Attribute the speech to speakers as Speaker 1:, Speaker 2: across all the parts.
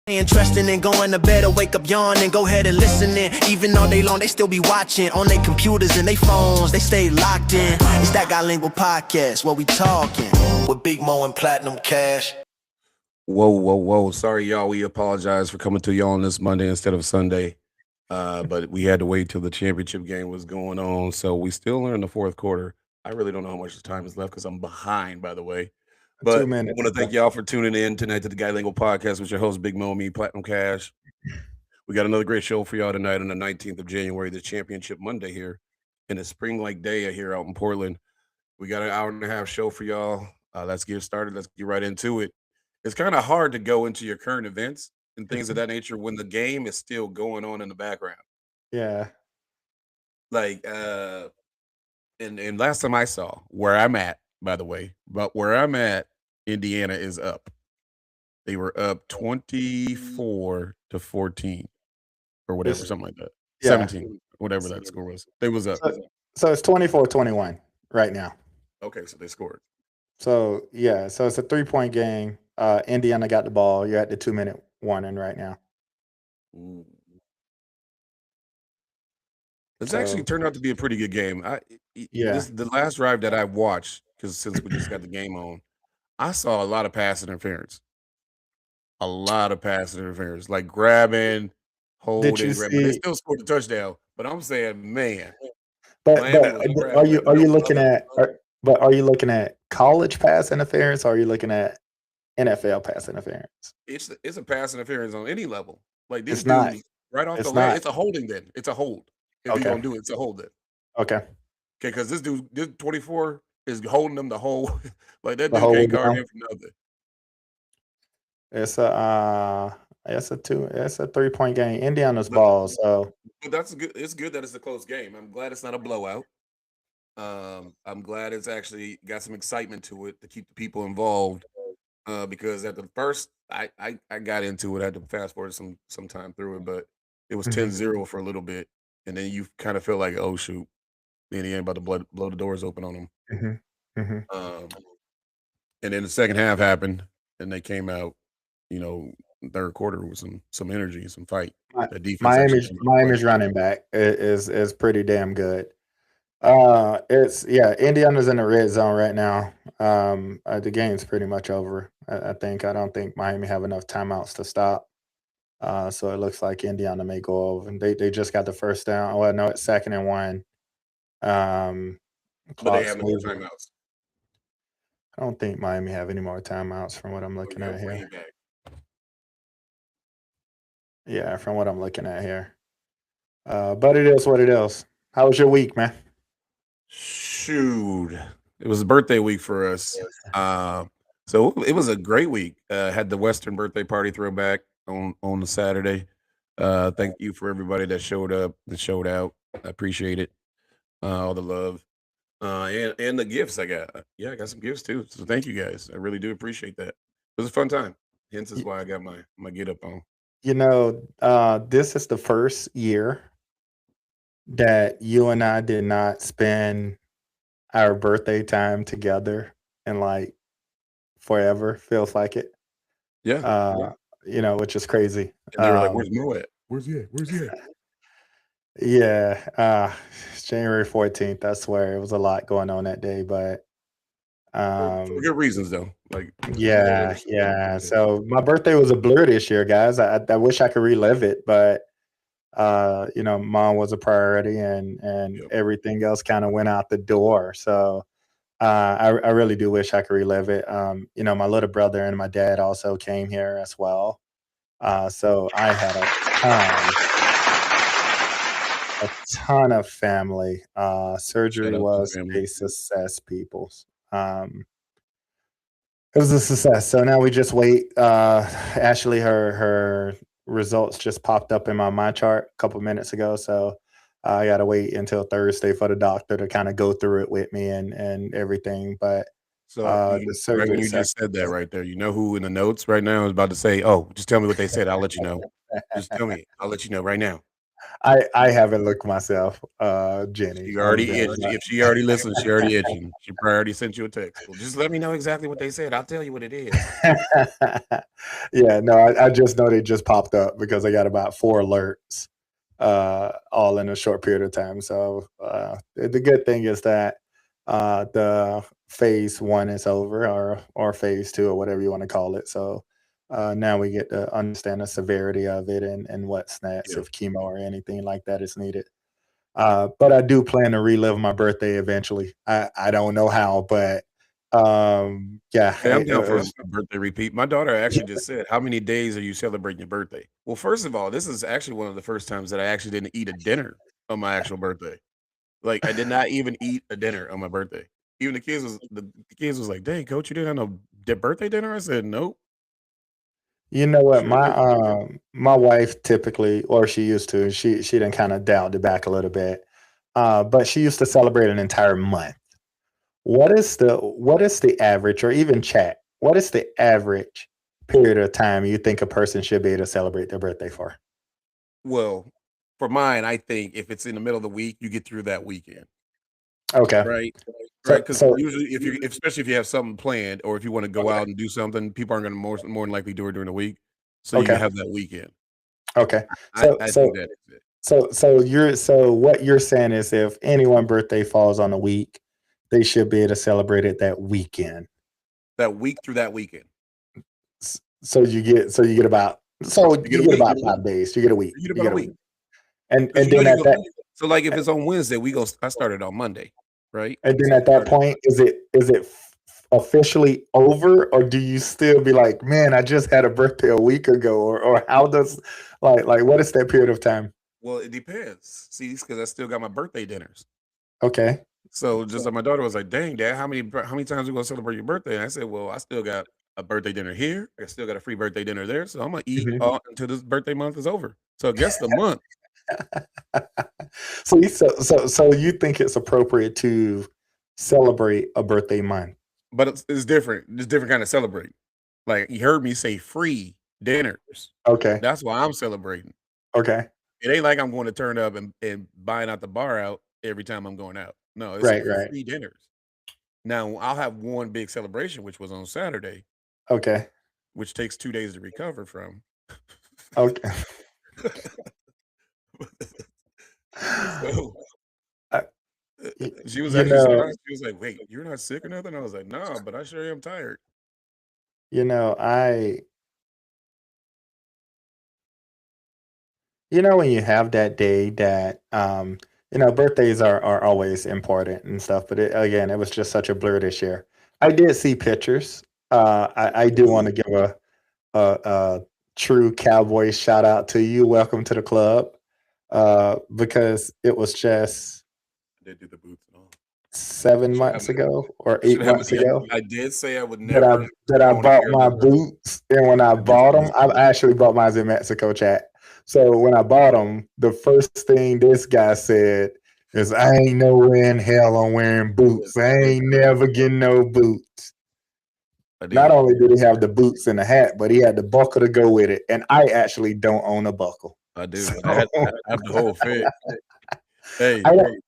Speaker 1: Interesting in going to bed or wake up yawning, go ahead and listen in. Even all day long, they still be watching on their computers and their phones. They stay locked in. It's that Bilingual Podcast, where we talking with Big Mo and Platinum Cash.
Speaker 2: Whoa. Sorry, y'all. We apologize for coming to y'all on this Monday instead of Sunday. But we had to wait till the championship game was going on. So we still are in the fourth quarter. I really don't know how much time is left because I'm behind, by the way. But
Speaker 3: 2
Speaker 2: I
Speaker 3: minutes.
Speaker 2: want to thank y'all for tuning in tonight to the Bilingual Podcast with your host, Big Mo, me, Platinum Cash. We got another great show for y'all tonight on the 19th of January, the championship Monday here in a spring-like day here out in Portland. We got an hour and a half show for y'all. Let's get started. Let's get right into it. It's kind of hard to go into your current events and things of that nature when the game is still going on in the background.
Speaker 3: Yeah.
Speaker 2: Like, and last time I saw where I'm at, by the way, but where I'm at, Indiana is up. They were up 24-14 or whatever, something like that.
Speaker 3: Yeah.
Speaker 2: 17, whatever that score was. They was up.
Speaker 3: So it's 24-21 right now.
Speaker 2: Okay, so they scored.
Speaker 3: So it's a 3-point game. Indiana got the ball. You're at the 2-minute warning right now.
Speaker 2: Ooh. It's actually turned out to be a pretty good game. The last drive that I watched, because since we just got the game on, I saw a lot of pass interference. Like grabbing, holding, grabbing. They still scored the touchdown, but I'm saying, man.
Speaker 3: But are you looking at college pass interference, or are you looking at NFL pass interference?
Speaker 2: It's a pass interference on any level. Like this
Speaker 3: It's not.
Speaker 2: right off the line. It's a holding then. It's a hold. If you're gonna do it, it's a hold then.
Speaker 3: Okay,
Speaker 2: because this 24 is holding them the whole like that
Speaker 3: The
Speaker 2: dude
Speaker 3: whole
Speaker 2: can't guard
Speaker 3: down.
Speaker 2: him for nothing.
Speaker 3: it's a 3-point game. Indiana's ball. So
Speaker 2: But that's good. It's good that it's a close game. I'm glad it's not a blowout. I'm glad it's actually got some excitement to it to keep the people involved. Because at the first, I got into it. I had to fast forward some time through it, but it was 10-0 for a little bit, and then you kind of feel like, oh shoot, Indiana about to blow the doors open on them. And then the second half happened, and they came out, third quarter with some energy, some fight. The defense
Speaker 3: Miami's running back is pretty damn good. Indiana's in the red zone right now. The game's pretty much over. I don't think Miami have enough timeouts to stop. So it looks like Indiana may go over. And they just got the first down. Well, no, it's 2nd and 1.
Speaker 2: But they have no timeouts.
Speaker 3: I don't think Miami have any more timeouts from what I'm looking at here. Yeah, from what I'm looking at here. But it is what it is. How was your week, man?
Speaker 2: Shoot, it was a birthday week for us. So it was a great week. Had the Western birthday party throwback on the Saturday. Thank you for everybody that showed up, that showed out. I appreciate it. All the love. And the gifts I got. Yeah, I got some gifts too. So thank you guys. I really do appreciate that. It was a fun time. Hence is why I got my get up on.
Speaker 3: This is the first year that you and I did not spend our birthday time together in like forever. Feels like it.
Speaker 2: Yeah.
Speaker 3: Which is crazy.
Speaker 2: And they were like, "Where's Mo at? Where's he at? Where's he at?"
Speaker 3: Yeah. It's January 14th. I swear it was a lot going on that day, but
Speaker 2: for good reasons though. Like
Speaker 3: yeah. So my birthday was a blur this year, guys. I wish I could relive it, but mom was a priority, and everything else kind of went out the door. So I really do wish I could relive it. My little brother and my dad also came here as well. So I had a ton of family. Surgery was a success, people. It was a success. So now we just wait. Ashley, her results just popped up in my chart a couple minutes ago. So I got to wait until Thursday for the doctor to kind of go through it with me and everything. But
Speaker 2: the surgery. Right, you just said that right there. You know who in the notes right now is about to say, "Oh, just tell me what they said. I'll let you know. Just tell me. I'll let you know right now."
Speaker 3: I haven't looked myself, Jenny.
Speaker 2: She already itched. If she already listened, she already itching. She probably already sent you a text. Well, just let me know exactly what they said. I'll tell you what it is.
Speaker 3: Yeah, no, I just know they just popped up because I got about 4 alerts, all in a short period of time. So the good thing is that the phase 1 is over, or phase 2, or whatever you want to call it. So now we get to understand the severity of it, and what's next,
Speaker 2: Yeah.
Speaker 3: if chemo or anything like that is needed. But I do plan to relive my birthday eventually. I don't know how, but yeah.
Speaker 2: Hey, I'm down for a birthday repeat. My daughter actually just said, "How many days are you celebrating your birthday?" Well, first of all, this is actually one of the first times that I actually didn't eat a dinner on my actual birthday. Like, I did not even eat a dinner on my birthday. Even the kids was like, "Dang, coach, you didn't have no birthday dinner?" I said, "Nope."
Speaker 3: You know what?
Speaker 2: Sure didn't.
Speaker 3: My wife typically, or she used to, she done kind of dialed it back a little bit. But she used to celebrate an entire month. What is the average, or even chat? What is the average period of time you think a person should be able to celebrate their birthday for?
Speaker 2: Well, for mine, I think if it's in the middle of the week, you get through that weekend,
Speaker 3: Okay.
Speaker 2: right? Right?
Speaker 3: So
Speaker 2: Because
Speaker 3: so
Speaker 2: usually, especially if you have something planned, or if you want to go out and do something, people aren't going to more than likely do it during the week. So you
Speaker 3: okay.
Speaker 2: have that weekend.
Speaker 3: Okay.
Speaker 2: I,
Speaker 3: So
Speaker 2: I
Speaker 3: so
Speaker 2: think that is it.
Speaker 3: so what you're saying is, if anyone's birthday falls on a week, they should be able to celebrate it that weekend.
Speaker 2: That week through that weekend.
Speaker 3: So you
Speaker 2: You get a
Speaker 3: get
Speaker 2: week.
Speaker 3: about 5 days. You get a week.
Speaker 2: You get
Speaker 3: You
Speaker 2: about a
Speaker 3: get a
Speaker 2: week.
Speaker 3: week. And
Speaker 2: Because
Speaker 3: and then
Speaker 2: you
Speaker 3: at
Speaker 2: go.
Speaker 3: that
Speaker 2: So like if it's on Wednesday, I started on Monday, right?
Speaker 3: and then
Speaker 2: So
Speaker 3: at
Speaker 2: we
Speaker 3: that
Speaker 2: started.
Speaker 3: point, is it officially over, or do you still be like, man, I just had a birthday a week ago, or how does, like what is that period of time?
Speaker 2: Well, it depends. See, because I still got my birthday dinners.
Speaker 3: Okay.
Speaker 2: So just like my daughter was like, "Dang, Dad, how many times we gonna celebrate your birthday?" And I said, "Well, I still got a birthday dinner here. I still got a free birthday dinner there. So I'm gonna eat
Speaker 3: Mhm.
Speaker 2: until this birthday month is over. So guess the month,
Speaker 3: So you think it's appropriate to celebrate a birthday month?
Speaker 2: but it's different. It's different kind of celebrate. Like you heard me say free dinners.
Speaker 3: Okay.
Speaker 2: That's why I'm celebrating.
Speaker 3: Okay.
Speaker 2: It ain't like I'm going to turn up and buying out the bar out every time I'm going out. No, it's
Speaker 3: Right, right.
Speaker 2: free dinners. Now I'll have one big celebration, which was on Saturday,
Speaker 3: Okay.
Speaker 2: which takes 2 days to recover from.
Speaker 3: Okay.
Speaker 2: So
Speaker 3: Uh, y
Speaker 2: she was
Speaker 3: you
Speaker 2: actually
Speaker 3: know
Speaker 2: surprised. She was like, "Wait, you're not sick or nothing?" I was like, "No, but I sure am tired."
Speaker 3: you know, I when you have that day that, birthdays are always important and stuff, but it was just such a blur this year. I did see pictures. I do want to give a true cowboy shout out to you. Welcome to the club, because it was just
Speaker 2: I did do the boots and all.
Speaker 3: 7
Speaker 2: Should have.
Speaker 3: months ago or
Speaker 2: Should
Speaker 3: 8
Speaker 2: have.
Speaker 3: months
Speaker 2: Yeah,
Speaker 3: ago
Speaker 2: I did say I would
Speaker 3: that I
Speaker 2: never
Speaker 3: that I
Speaker 2: own a
Speaker 3: bought
Speaker 2: pair of
Speaker 3: my
Speaker 2: Liverpool.
Speaker 3: boots, and when I
Speaker 2: I did
Speaker 3: bought
Speaker 2: say
Speaker 3: them, I actually bought mine in Mexico, chat. So when I bought them, the first thing this guy said is, "I ain't nowhere in hell I'm wearing boots. I
Speaker 2: I did
Speaker 3: ain't
Speaker 2: say that.
Speaker 3: never getting no boots."
Speaker 2: I
Speaker 3: Not
Speaker 2: did.
Speaker 3: only did he have the boots and the hat, but he had the buckle to go with it, and I actually don't own a buckle.
Speaker 2: I do.
Speaker 3: So
Speaker 2: I have the whole fit. Hey,
Speaker 3: I don't.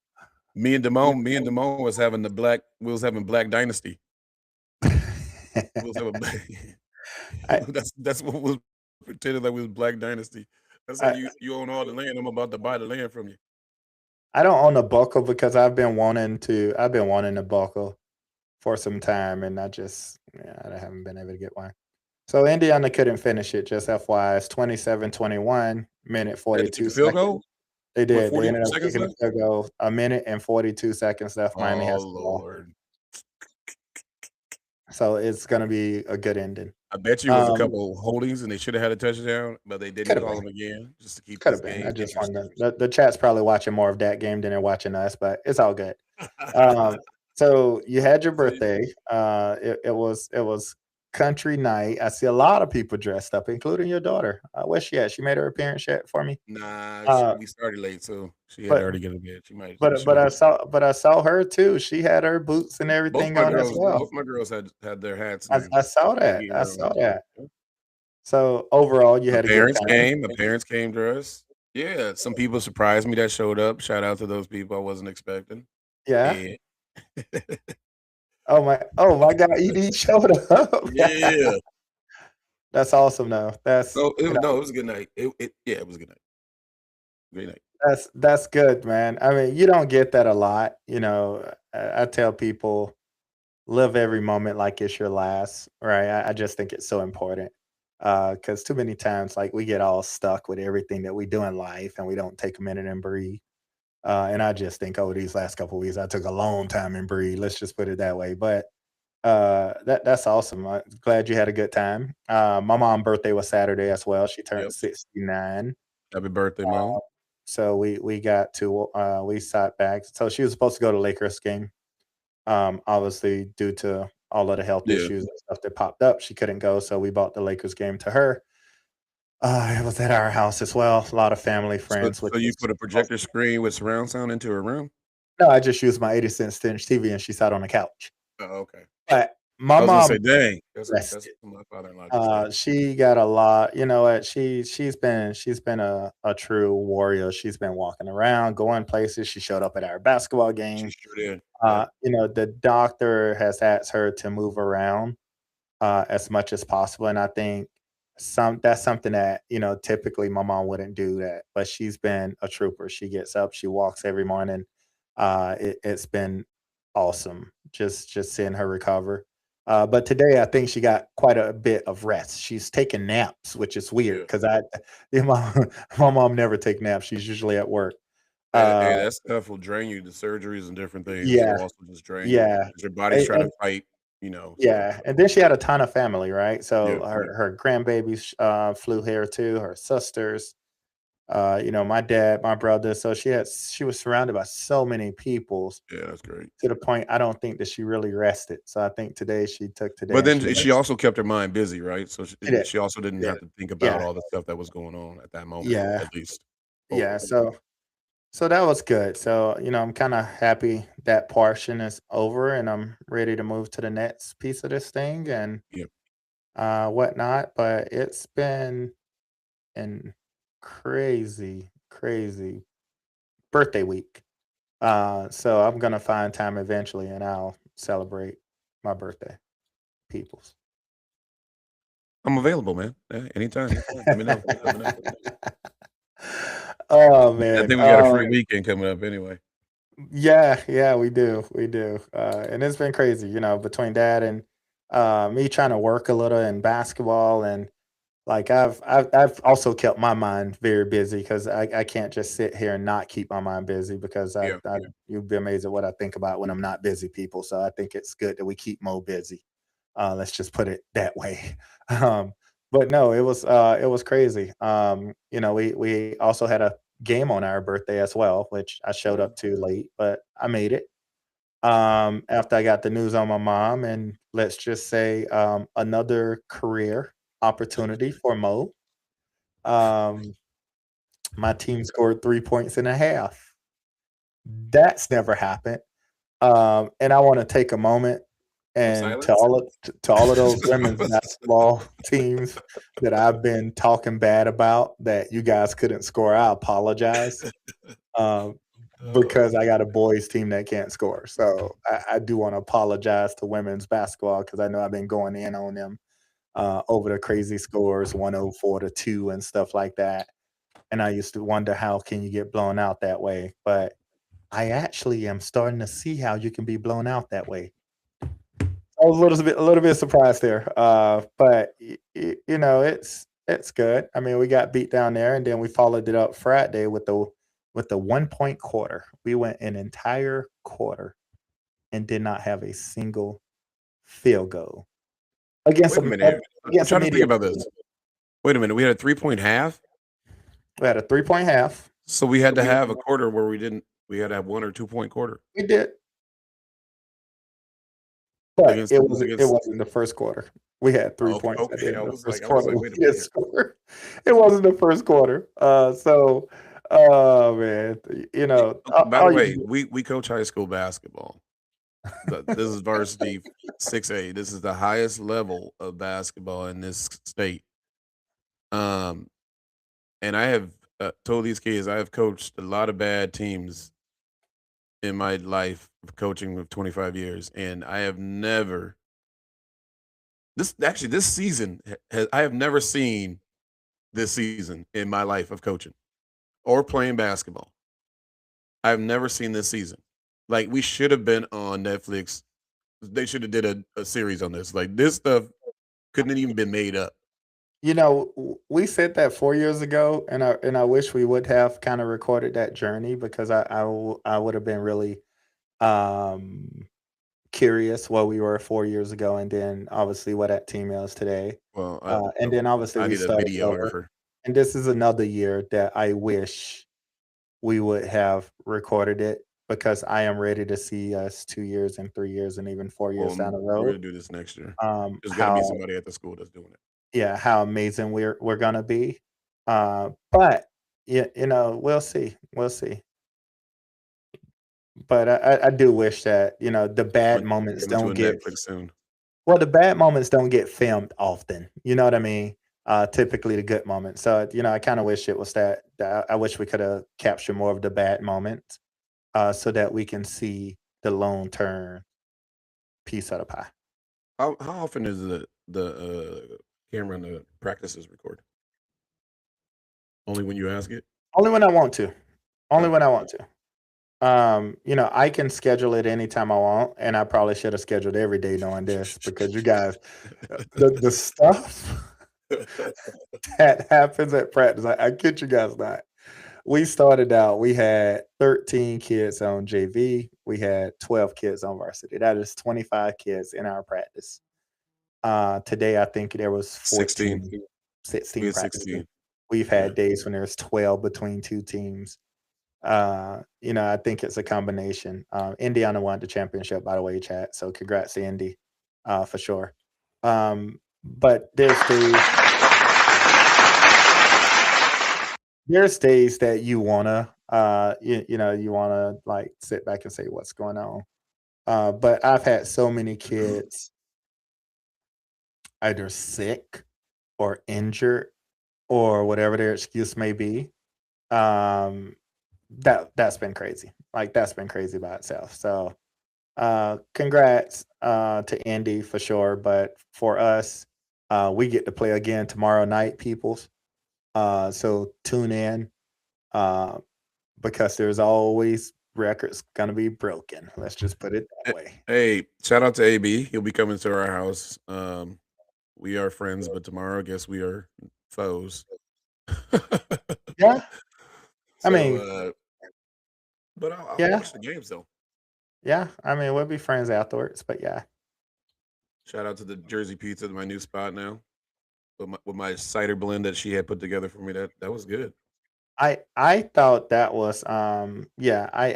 Speaker 2: me and Damone was having we was having Black Dynasty. We was having Black.
Speaker 3: I,
Speaker 2: That's what was pretending like we was Black Dynasty. I said,
Speaker 3: I
Speaker 2: you own all the land. I'm about to buy the land from you.
Speaker 3: I don't own a buckle because I've been wanting a buckle for some time, and I haven't been able to get one. So Indiana couldn't finish it. Just FYI, it's 27-21, minute
Speaker 2: They had to kick
Speaker 3: 42
Speaker 2: a field
Speaker 3: seconds.
Speaker 2: goal
Speaker 3: They
Speaker 2: with
Speaker 3: did. They
Speaker 2: 40
Speaker 3: ended up
Speaker 2: seconds
Speaker 3: kicking a
Speaker 2: left.
Speaker 3: field goal. A minute and 42 seconds left. Miami
Speaker 2: Oh
Speaker 3: has the ball,
Speaker 2: Lord.
Speaker 3: so it's gonna be a good ending.
Speaker 2: I bet you it was a couple holdings and they should have had a touchdown, but they didn't
Speaker 3: Could have
Speaker 2: call
Speaker 3: been.
Speaker 2: them again just to keep
Speaker 3: Could
Speaker 2: this
Speaker 3: have been. I
Speaker 2: game
Speaker 3: just
Speaker 2: interesting.
Speaker 3: wanted the chat's probably watching more of that game than they're watching us, but it's all good. Um, so you had your
Speaker 2: See?
Speaker 3: birthday. It was country night. I see a lot of people dressed up, including your daughter. Where's she at? She made her appearance yet for me.
Speaker 2: Nah,
Speaker 3: Uh,
Speaker 2: we started late, so she had to
Speaker 3: but
Speaker 2: already get in bed.
Speaker 3: but
Speaker 2: She
Speaker 3: but
Speaker 2: might.
Speaker 3: I saw her too. She had her boots and everything on as well.
Speaker 2: Both my girls had their hats
Speaker 3: I,
Speaker 2: and
Speaker 3: I saw
Speaker 2: their
Speaker 3: that. I
Speaker 2: gear
Speaker 3: saw
Speaker 2: on.
Speaker 3: that. So overall, you
Speaker 2: My
Speaker 3: had a good
Speaker 2: parents
Speaker 3: time.
Speaker 2: came. My parents came dressed. Yeah, some people surprised me that showed up. Shout out to those people I wasn't expecting.
Speaker 3: Yeah.
Speaker 2: And
Speaker 3: Oh my God, ED showed up.
Speaker 2: yeah.
Speaker 3: That's awesome though.
Speaker 2: No, it was a good night. It was a good night. Great night.
Speaker 3: That's good, man. I mean, you don't get that a lot. I tell people live every moment like it's your last, right? I just think it's so important. Because too many times, like we get all stuck with everything that we do in life, and we don't take a minute and breathe. And I just think, oh, these last couple of weeks, I took a long time and breathe. Let's just put it that way. But that's awesome. I'm glad you had a good time. My mom's birthday was Saturday as well. She turned
Speaker 2: Yep.
Speaker 3: 69.
Speaker 2: Happy birthday, Mom.
Speaker 3: So we got to we sat back. So she was supposed to go to Lakers game. Obviously, due to all of the health
Speaker 2: Yeah.
Speaker 3: issues and stuff that popped up, she couldn't go. So we bought the Lakers game to her. It was at our house as well. A lot of family, friends.
Speaker 2: So you put a projector screen with surround sound into her room?
Speaker 3: No, I just used my 80-inch TV, and she sat on the couch.
Speaker 2: Oh, okay.
Speaker 3: But
Speaker 2: I
Speaker 3: my
Speaker 2: was gonna
Speaker 3: mom
Speaker 2: say, dang, that's
Speaker 3: rested.
Speaker 2: what my father-in-law just said.
Speaker 3: She got a lot. You know what? She's been a true warrior. She's been walking around, going places. She showed up at our basketball
Speaker 2: She
Speaker 3: games.
Speaker 2: sure did. Yeah.
Speaker 3: The doctor has asked her to move around as much as possible, and I think that's something that typically my mom wouldn't do that, but she's been a trooper. She gets up, she walks every morning. It's been awesome just seeing her recover. But today I think she got quite a bit of rest. She's taking naps, which is weird
Speaker 2: Yeah.
Speaker 3: because my mom never take naps. She's usually at work.
Speaker 2: Hey,
Speaker 3: Uh,
Speaker 2: that stuff will drain you. The surgeries and different things
Speaker 3: yeah,
Speaker 2: will also just drain you.
Speaker 3: yeah.
Speaker 2: 'Cause your body's
Speaker 3: And,
Speaker 2: trying to fight, so
Speaker 3: yeah, and then she had a ton of family, right?
Speaker 2: yeah,
Speaker 3: So
Speaker 2: yeah.
Speaker 3: her grandbabies flew here too, her sisters, my dad, my brother. So she was surrounded by so many people
Speaker 2: Yeah, that's great.
Speaker 3: to the point I don't think that she really rested. So I think she took today
Speaker 2: But
Speaker 3: and
Speaker 2: then
Speaker 3: she
Speaker 2: she
Speaker 3: rested.
Speaker 2: also kept her mind busy, right? So
Speaker 3: She did.
Speaker 2: she also didn't
Speaker 3: Yeah.
Speaker 2: have to think about
Speaker 3: Yeah.
Speaker 2: all the stuff that was going on at that moment,
Speaker 3: Yeah.
Speaker 2: at least.
Speaker 3: Yeah.
Speaker 2: Hopefully.
Speaker 3: So that was good. So, I'm kind of happy that portion is over and I'm ready to move to the next piece of this thing and
Speaker 2: Yeah.
Speaker 3: whatnot. But it's been an crazy, crazy birthday week. So I'm gonna find time eventually and I'll celebrate my birthday, peoples.
Speaker 2: I'm available, man. Yeah, anytime. Let me know. Let me know.
Speaker 3: Oh
Speaker 2: I
Speaker 3: man.
Speaker 2: think we got a free weekend coming up anyway.
Speaker 3: Yeah, we do. We do. And it's been crazy, between that and me trying to work a little in basketball and like I've also kept my mind very busy because I can't just sit here and not keep my mind busy because
Speaker 2: Yeah.
Speaker 3: you'd be amazed at what I think about when I'm not busy, people. So I think it's good that we keep Mo busy. Let's just put it that way. Um, but no, it was crazy. We also had a game on our birthday as well, which I showed up too late, but I made it. After I got the news on my mom, and let's just say another career opportunity for Mo. Um, my team scored 3 points and a half. That's never happened. And I want to take a moment
Speaker 2: Some
Speaker 3: and to
Speaker 2: silence.
Speaker 3: all of those women's basketball teams that I've been talking bad about that you guys couldn't score. I apologize. Um, because I got a boys team that can't score. So I do want to apologize to women's basketball because I know I've been going in on them over the crazy scores, 104-2 and stuff like that. And I used to wonder how can you get blown out that way? But I actually am starting to see how you can be blown out that way. I was a little bit surprised there, but it's good. I mean, we got beat down there, and then we followed it up Friday with the 1 point quarter. We went an entire quarter and did not have a single field goal against
Speaker 2: Wait a minute. I'm
Speaker 3: against a
Speaker 2: trying to think
Speaker 3: mediocre
Speaker 2: about this.
Speaker 3: team.
Speaker 2: Wait a minute. We had a 3-point half.
Speaker 3: We had a 3 point half.
Speaker 2: So we had to have a quarter where we had to have 1 or 2 point quarter.
Speaker 3: We did, but
Speaker 2: Against
Speaker 3: it
Speaker 2: against
Speaker 3: wasn't the first quarter. We had 3 points at the
Speaker 2: okay.
Speaker 3: end
Speaker 2: I
Speaker 3: of the
Speaker 2: was
Speaker 3: first
Speaker 2: like,
Speaker 3: quarter.
Speaker 2: wait a
Speaker 3: We didn't
Speaker 2: minute.
Speaker 3: score. It wasn't the first quarter. Oh man,
Speaker 2: By the
Speaker 3: all
Speaker 2: way,
Speaker 3: you
Speaker 2: we coach high school basketball. This is varsity 6A. This is the highest level of basketball in this state. Um, and I have told these kids I have coached a lot of bad teams in my life of coaching of 25 years, and I have never this season I have never seen this season in my life of coaching or playing basketball. I've never seen this season. Like we should have been on Netflix. They should have did a series on this. Like this stuff couldn't have even been made up.
Speaker 3: We said that 4 years ago, and I wish we would have kind of recorded that journey because I would have been really um, curious what we were 4 years ago, and then obviously what that team is today.
Speaker 2: Well,
Speaker 3: And then obviously
Speaker 2: I
Speaker 3: we
Speaker 2: need a
Speaker 3: started over,
Speaker 2: videographer.
Speaker 3: and this is another year that I wish we would have recorded it because I am ready to see us 2 years and 3 years and even 4 years down the
Speaker 2: We're
Speaker 3: road.
Speaker 2: gonna do this next year. There's got to be
Speaker 3: How
Speaker 2: somebody at the school that's doing it.
Speaker 3: yeah, how amazing we're gonna be. But we'll see. We'll see. But I do wish that, the bad moments
Speaker 2: Coming to
Speaker 3: don't
Speaker 2: a
Speaker 3: get
Speaker 2: Netflix soon.
Speaker 3: well, the bad moments don't get filmed often. You know what I mean? Typically the good moments. So, I kind of wish it was that I wish we could have captured more of the bad moments, so that we can see the long-term piece of the pie.
Speaker 2: How often is the camera in the practices record? Only when you ask it.
Speaker 3: Only when I want to. Only
Speaker 2: Oh.
Speaker 3: when I want to. I can schedule it anytime I want, and I probably should have scheduled every day knowing this because you guys, the stuff that happens at practice, I kid you guys not. We started out, we had 13 kids on JV, we had 12 kids on varsity. That is 25 kids in our practice. Today, I think there was 14,
Speaker 2: 16.
Speaker 3: 16
Speaker 2: We had
Speaker 3: practices.
Speaker 2: 16.
Speaker 3: We've had days when there's 12 between two teams. I think it's a combination. Indiana won the championship, by the way, chat. So congrats to Indy, for sure. But there's days that you wanna, you wanna like sit back and say what's going on. But I've had so many kids either sick or injured or whatever their excuse may be. Um, that's been crazy. Like that's been crazy by itself. So congrats to Indy for sure. But for us, we get to play again tomorrow night, peoples. So tune in because there's always records gonna be broken. Let's just put it that way.
Speaker 2: Hey, shout out to AB. He'll be coming to our house. We are friends, but tomorrow I guess we are foes.
Speaker 3: Yeah.
Speaker 2: So,
Speaker 3: I mean,
Speaker 2: but I'll
Speaker 3: yeah,
Speaker 2: watch the games though.
Speaker 3: yeah. I mean, we'll be friends afterwards, but yeah.
Speaker 2: Shout out to the Jersey Pizza, my new spot now. With my cider blend that she had put together for me. That was good.
Speaker 3: I thought that was I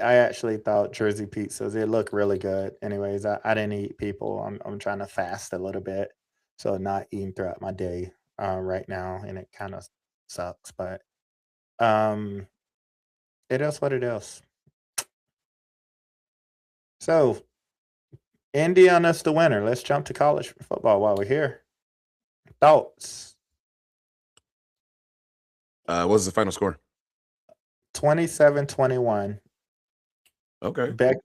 Speaker 3: actually thought Jersey pizzas, it looked really good. Anyways, I didn't eat people. I'm trying to fast a little bit, so not eating throughout my day right now, and it kind of sucks, but um it is what it is. So Indiana's the winner. Let's jump to college football while we're here. Thoughts?
Speaker 2: What was the final score?
Speaker 3: 27-21.
Speaker 2: Okay.
Speaker 3: Back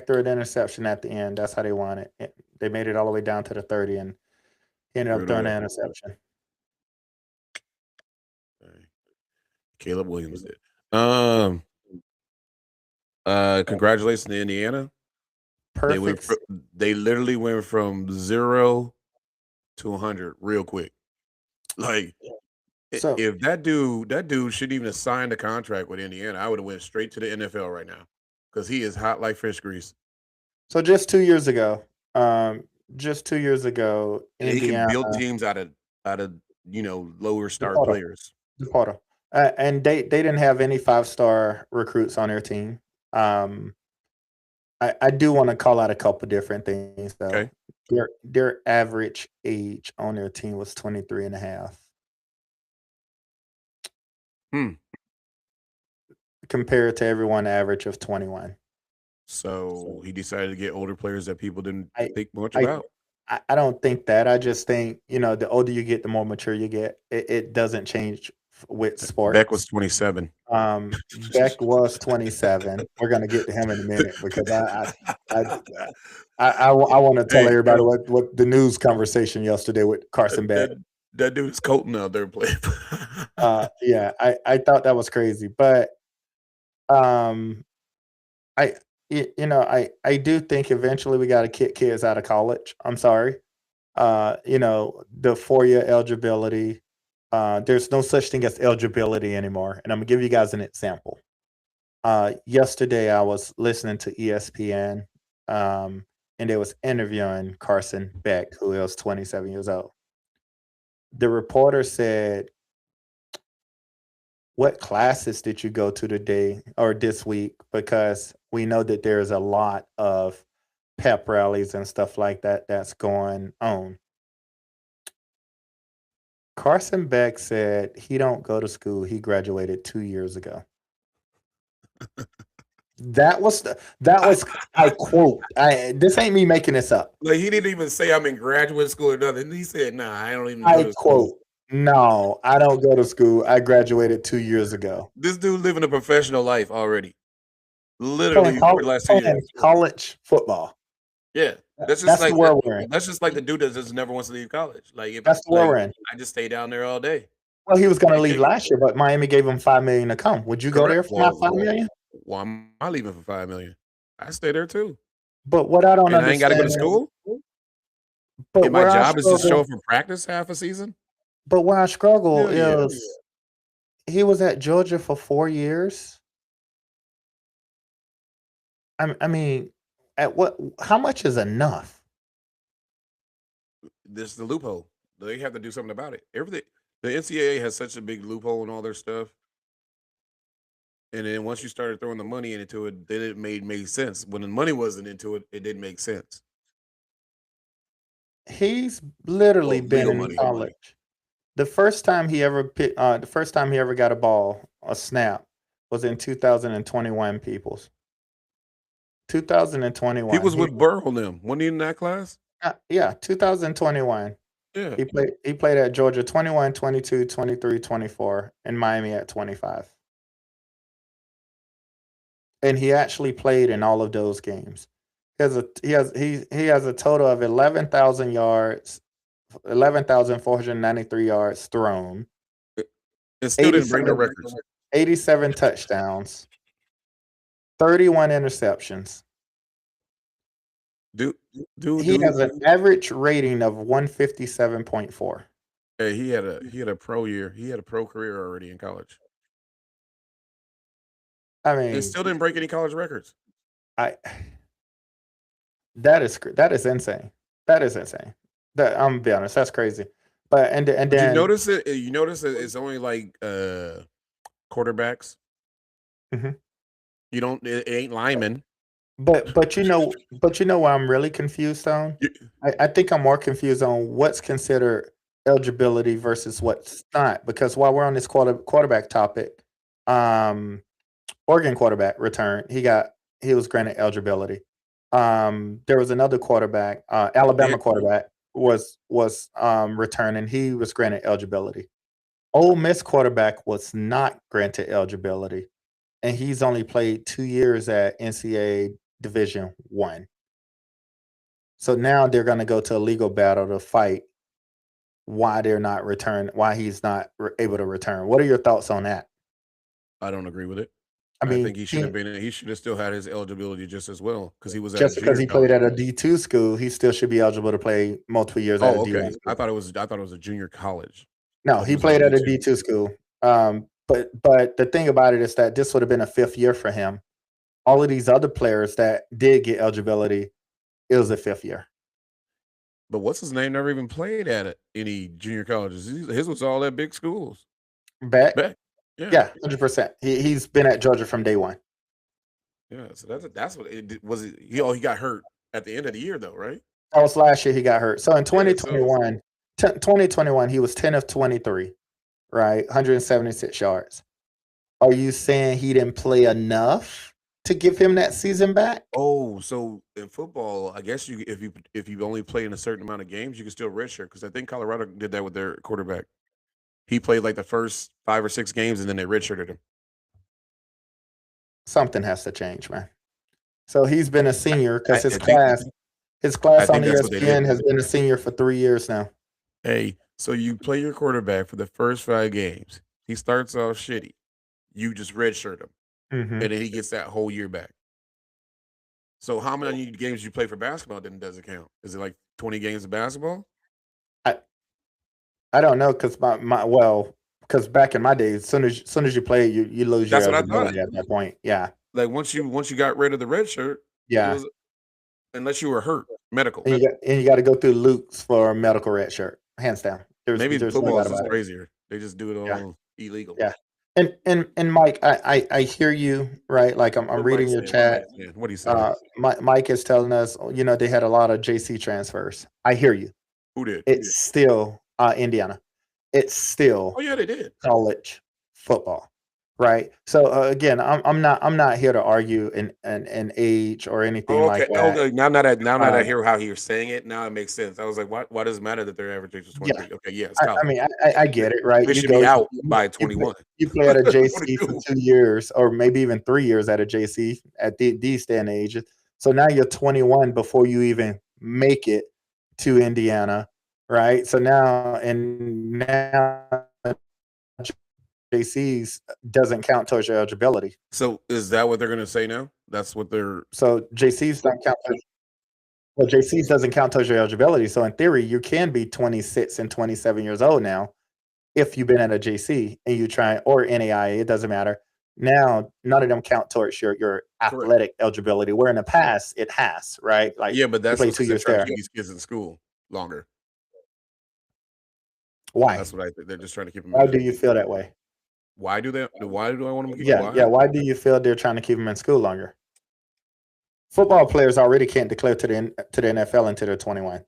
Speaker 3: through an interception at the end. That's how they won it. They made it all the way down to the 30 and ended up throwing an interception.
Speaker 2: Okay. Caleb Williams did. Congratulations to Indiana.
Speaker 3: Perfect.
Speaker 2: They literally went from 0 to 100 real quick. Like,
Speaker 3: So
Speaker 2: if that dude shouldn't even have signed a contract with Indiana, I would have went straight to the NFL right now because he is hot like fish grease.
Speaker 3: So just 2 years ago,
Speaker 2: And he can
Speaker 3: Indiana
Speaker 2: build teams out of lower star
Speaker 3: DePaul.
Speaker 2: players.
Speaker 3: DePaul. And they didn't have any 5-star recruits on their team. I do want to call out a couple different things though.
Speaker 2: Okay.
Speaker 3: Their average age on their team was 23 and a half. Compared to everyone average of 21.
Speaker 2: So he decided to get older players that people didn't think much
Speaker 3: I
Speaker 2: about.
Speaker 3: I don't think that. I just think, the older you get, the more mature you get. It doesn't change with sports.
Speaker 2: Beck was 27.
Speaker 3: Beck was 27. We're gonna get to him in a minute because I want to tell everybody what the news conversation yesterday with Carson Beck.
Speaker 2: That dude is Colton out there playing.
Speaker 3: Yeah, I thought that was crazy, but I do think eventually we got to kick kids out of college. I'm sorry. The 4-year eligibility. There's no such thing as eligibility anymore. And I'm gonna give you guys an example. Yesterday I was listening to ESPN, and they was interviewing Carson Beck, who was 27 years old. The reporter said, "What classes did you go to today or this week? Because we know that there's a lot of pep rallies and stuff like that that's going on." Carson Beck said he don't go to school. He graduated 2 years ago. That was I quote. This ain't me making this up.
Speaker 2: Like, he didn't even say I'm in graduate school or nothing. He said, "Nah, I don't even."
Speaker 3: I quote. No, I don't go to school. I graduated 2 years ago.
Speaker 2: This dude living a professional life already. Literally, for the last 2 years.
Speaker 3: College football.
Speaker 2: Yeah, that's
Speaker 3: the world we're in.
Speaker 2: That's just like the dude that just never wants to leave college. Like,
Speaker 3: That's the world we're in.
Speaker 2: I just stay down there all day.
Speaker 3: Well, he was going to leave last year, but Miami gave him $5 million to come. Would you go there for $5 million?
Speaker 2: Well, I'm not leaving for $5 million. I stay there too.
Speaker 3: But what I don't understand,
Speaker 2: I ain't got to go to school.
Speaker 3: But
Speaker 2: my job is to show up for practice half a season.
Speaker 3: But where I struggle is he was at Georgia for 4 years. I mean, at what? How much is enough?
Speaker 2: This is the loophole. They have to do something about it. Everything. The NCAA has such a big loophole in all their stuff. And then once you started throwing the money into it, then it made sense. When the money wasn't into it, it didn't make sense.
Speaker 3: He's literally been in college. The first time he ever got a snap, was in 2021. Peoples. 2021.
Speaker 2: He was with Burrow them. Wasn't he in that class?
Speaker 3: Yeah, 2021.
Speaker 2: Yeah.
Speaker 3: He played at Georgia 21, 22, 23, 24, and Miami at 25. And he actually played in all of those games. He has a total of 11,000 yards, 11,493 yards thrown.
Speaker 2: It still didn't break the records.
Speaker 3: 87 touchdowns, 31 interceptions. He has an average rating of 157.4.
Speaker 2: Hey, he had a pro year. He had a pro career already in college.
Speaker 3: I mean,
Speaker 2: it still didn't break any college records.
Speaker 3: That is insane. That is insane. That, I'm gonna be honest, that's crazy. But and then
Speaker 2: you notice it. You notice that it's only like quarterbacks.
Speaker 3: Mm-hmm.
Speaker 2: You don't. It ain't linemen.
Speaker 3: But you know where I'm really confused on. I think I'm more confused on what's considered eligibility versus what's not. Because while we're on this quarterback topic, Oregon quarterback returned. He was granted eligibility. There was another quarterback, Alabama quarterback was returning. He was granted eligibility. Ole Miss quarterback was not granted eligibility, and he's only played 2 years at NCAA Division I. So now they're going to go to a legal battle to fight why he's not able to return. What are your thoughts on that?
Speaker 2: I don't agree with it.
Speaker 3: I mean,
Speaker 2: think he should have been. He should have still had his eligibility just as well because he was
Speaker 3: just because he played at a D2 school. He still should be eligible to play multiple years at a D1 school.
Speaker 2: I thought it was a junior college.
Speaker 3: No, he played at a D2 school. But the thing about it is that this would have been a 5th year for him. All of these other players that did get eligibility, it was a 5th year.
Speaker 2: But what's his name? Never even played at any junior colleges. His was all at big schools.
Speaker 3: Beck? Yeah, 100%. He's been at Georgia from day one.
Speaker 2: Yeah, so that's what it was. He got hurt at the end of the year, though, right?
Speaker 3: That was last year. He got hurt. So in 2021, he was 10 of 23, right? 176 yards. Are you saying he didn't play enough to give him that season back?
Speaker 2: Oh, so in football, I guess if you only play in a certain amount of games, you can still redshirt because I think Colorado did that with their quarterback. he played like the first 5 or 6 games, and then they redshirted him.
Speaker 3: Something has to change, man. So he's been a senior because his
Speaker 2: I
Speaker 3: class
Speaker 2: think
Speaker 3: on
Speaker 2: that's what they did.
Speaker 3: ESPN has been a senior for 3 years now.
Speaker 2: Hey, so you play your quarterback for the first 5 games. He starts off shitty. You just redshirt him,
Speaker 3: Mhm.
Speaker 2: and then he gets that whole year back. So how many games you play for basketball then doesn't count? Is it like 20 games of basketball?
Speaker 3: I don't know because because back in my days, soon as you play, you lose your
Speaker 2: That's what I thought.
Speaker 3: eligibility at that point. Yeah,
Speaker 2: Like once you got rid of the red shirt, it
Speaker 3: yeah.
Speaker 2: was unless you were hurt, medical.
Speaker 3: And you got to go through Luke's for a medical red shirt, hands down.
Speaker 2: Maybe
Speaker 3: There's no
Speaker 2: football
Speaker 3: doubt
Speaker 2: is just
Speaker 3: about it.
Speaker 2: crazier. They just do it all
Speaker 3: Yeah.
Speaker 2: illegal.
Speaker 3: Yeah. And Mike, I hear you, right? Like I'm
Speaker 2: What
Speaker 3: reading
Speaker 2: Mike
Speaker 3: your
Speaker 2: saying?
Speaker 3: chat.
Speaker 2: What do you say?
Speaker 3: Mike is telling us, they had a lot of JC transfers. I hear you.
Speaker 2: Who did?
Speaker 3: It's still Indiana. It's still
Speaker 2: Oh yeah, they did.
Speaker 3: college football, right? So again, I'm not here to argue an age or anything like that.
Speaker 2: Okay. Now that I hear how you're saying it, now it makes sense. I was like, why does it matter that their average age was 23?
Speaker 3: Yeah.
Speaker 2: Okay, yeah, it's college.
Speaker 3: I mean, I get it, right?
Speaker 2: They should be out by 21.
Speaker 3: You play at a
Speaker 2: What do
Speaker 3: JC
Speaker 2: you
Speaker 3: for
Speaker 2: do?
Speaker 3: 2 years, or maybe even 3 years at a JC at these day and ages. So now you're 21 before you even make it to Indiana, right? So now JCs doesn't count towards your eligibility.
Speaker 2: So is that what they're going to say now? That's what they're.
Speaker 3: So JCs don't count. Well, JCs doesn't count towards your eligibility. So in theory, you can be 26 and 27 years old now if you've been at a JC and you try, or NAIA, it doesn't matter. Now, none of them count towards your athletic eligibility, where in the past it has, right? Like,
Speaker 2: Yeah, but that's
Speaker 3: play
Speaker 2: just
Speaker 3: 2
Speaker 2: 'cause they're
Speaker 3: years
Speaker 2: trying
Speaker 3: there.
Speaker 2: to keep these kids in school longer.
Speaker 3: Why?
Speaker 2: That's what I think. They're just trying to keep them.
Speaker 3: Why do you feel that way?
Speaker 2: Why do I want them to keep?
Speaker 3: Yeah. Why do you feel they're trying to keep them in school longer? Football players already can't declare to the NFL until they're 21.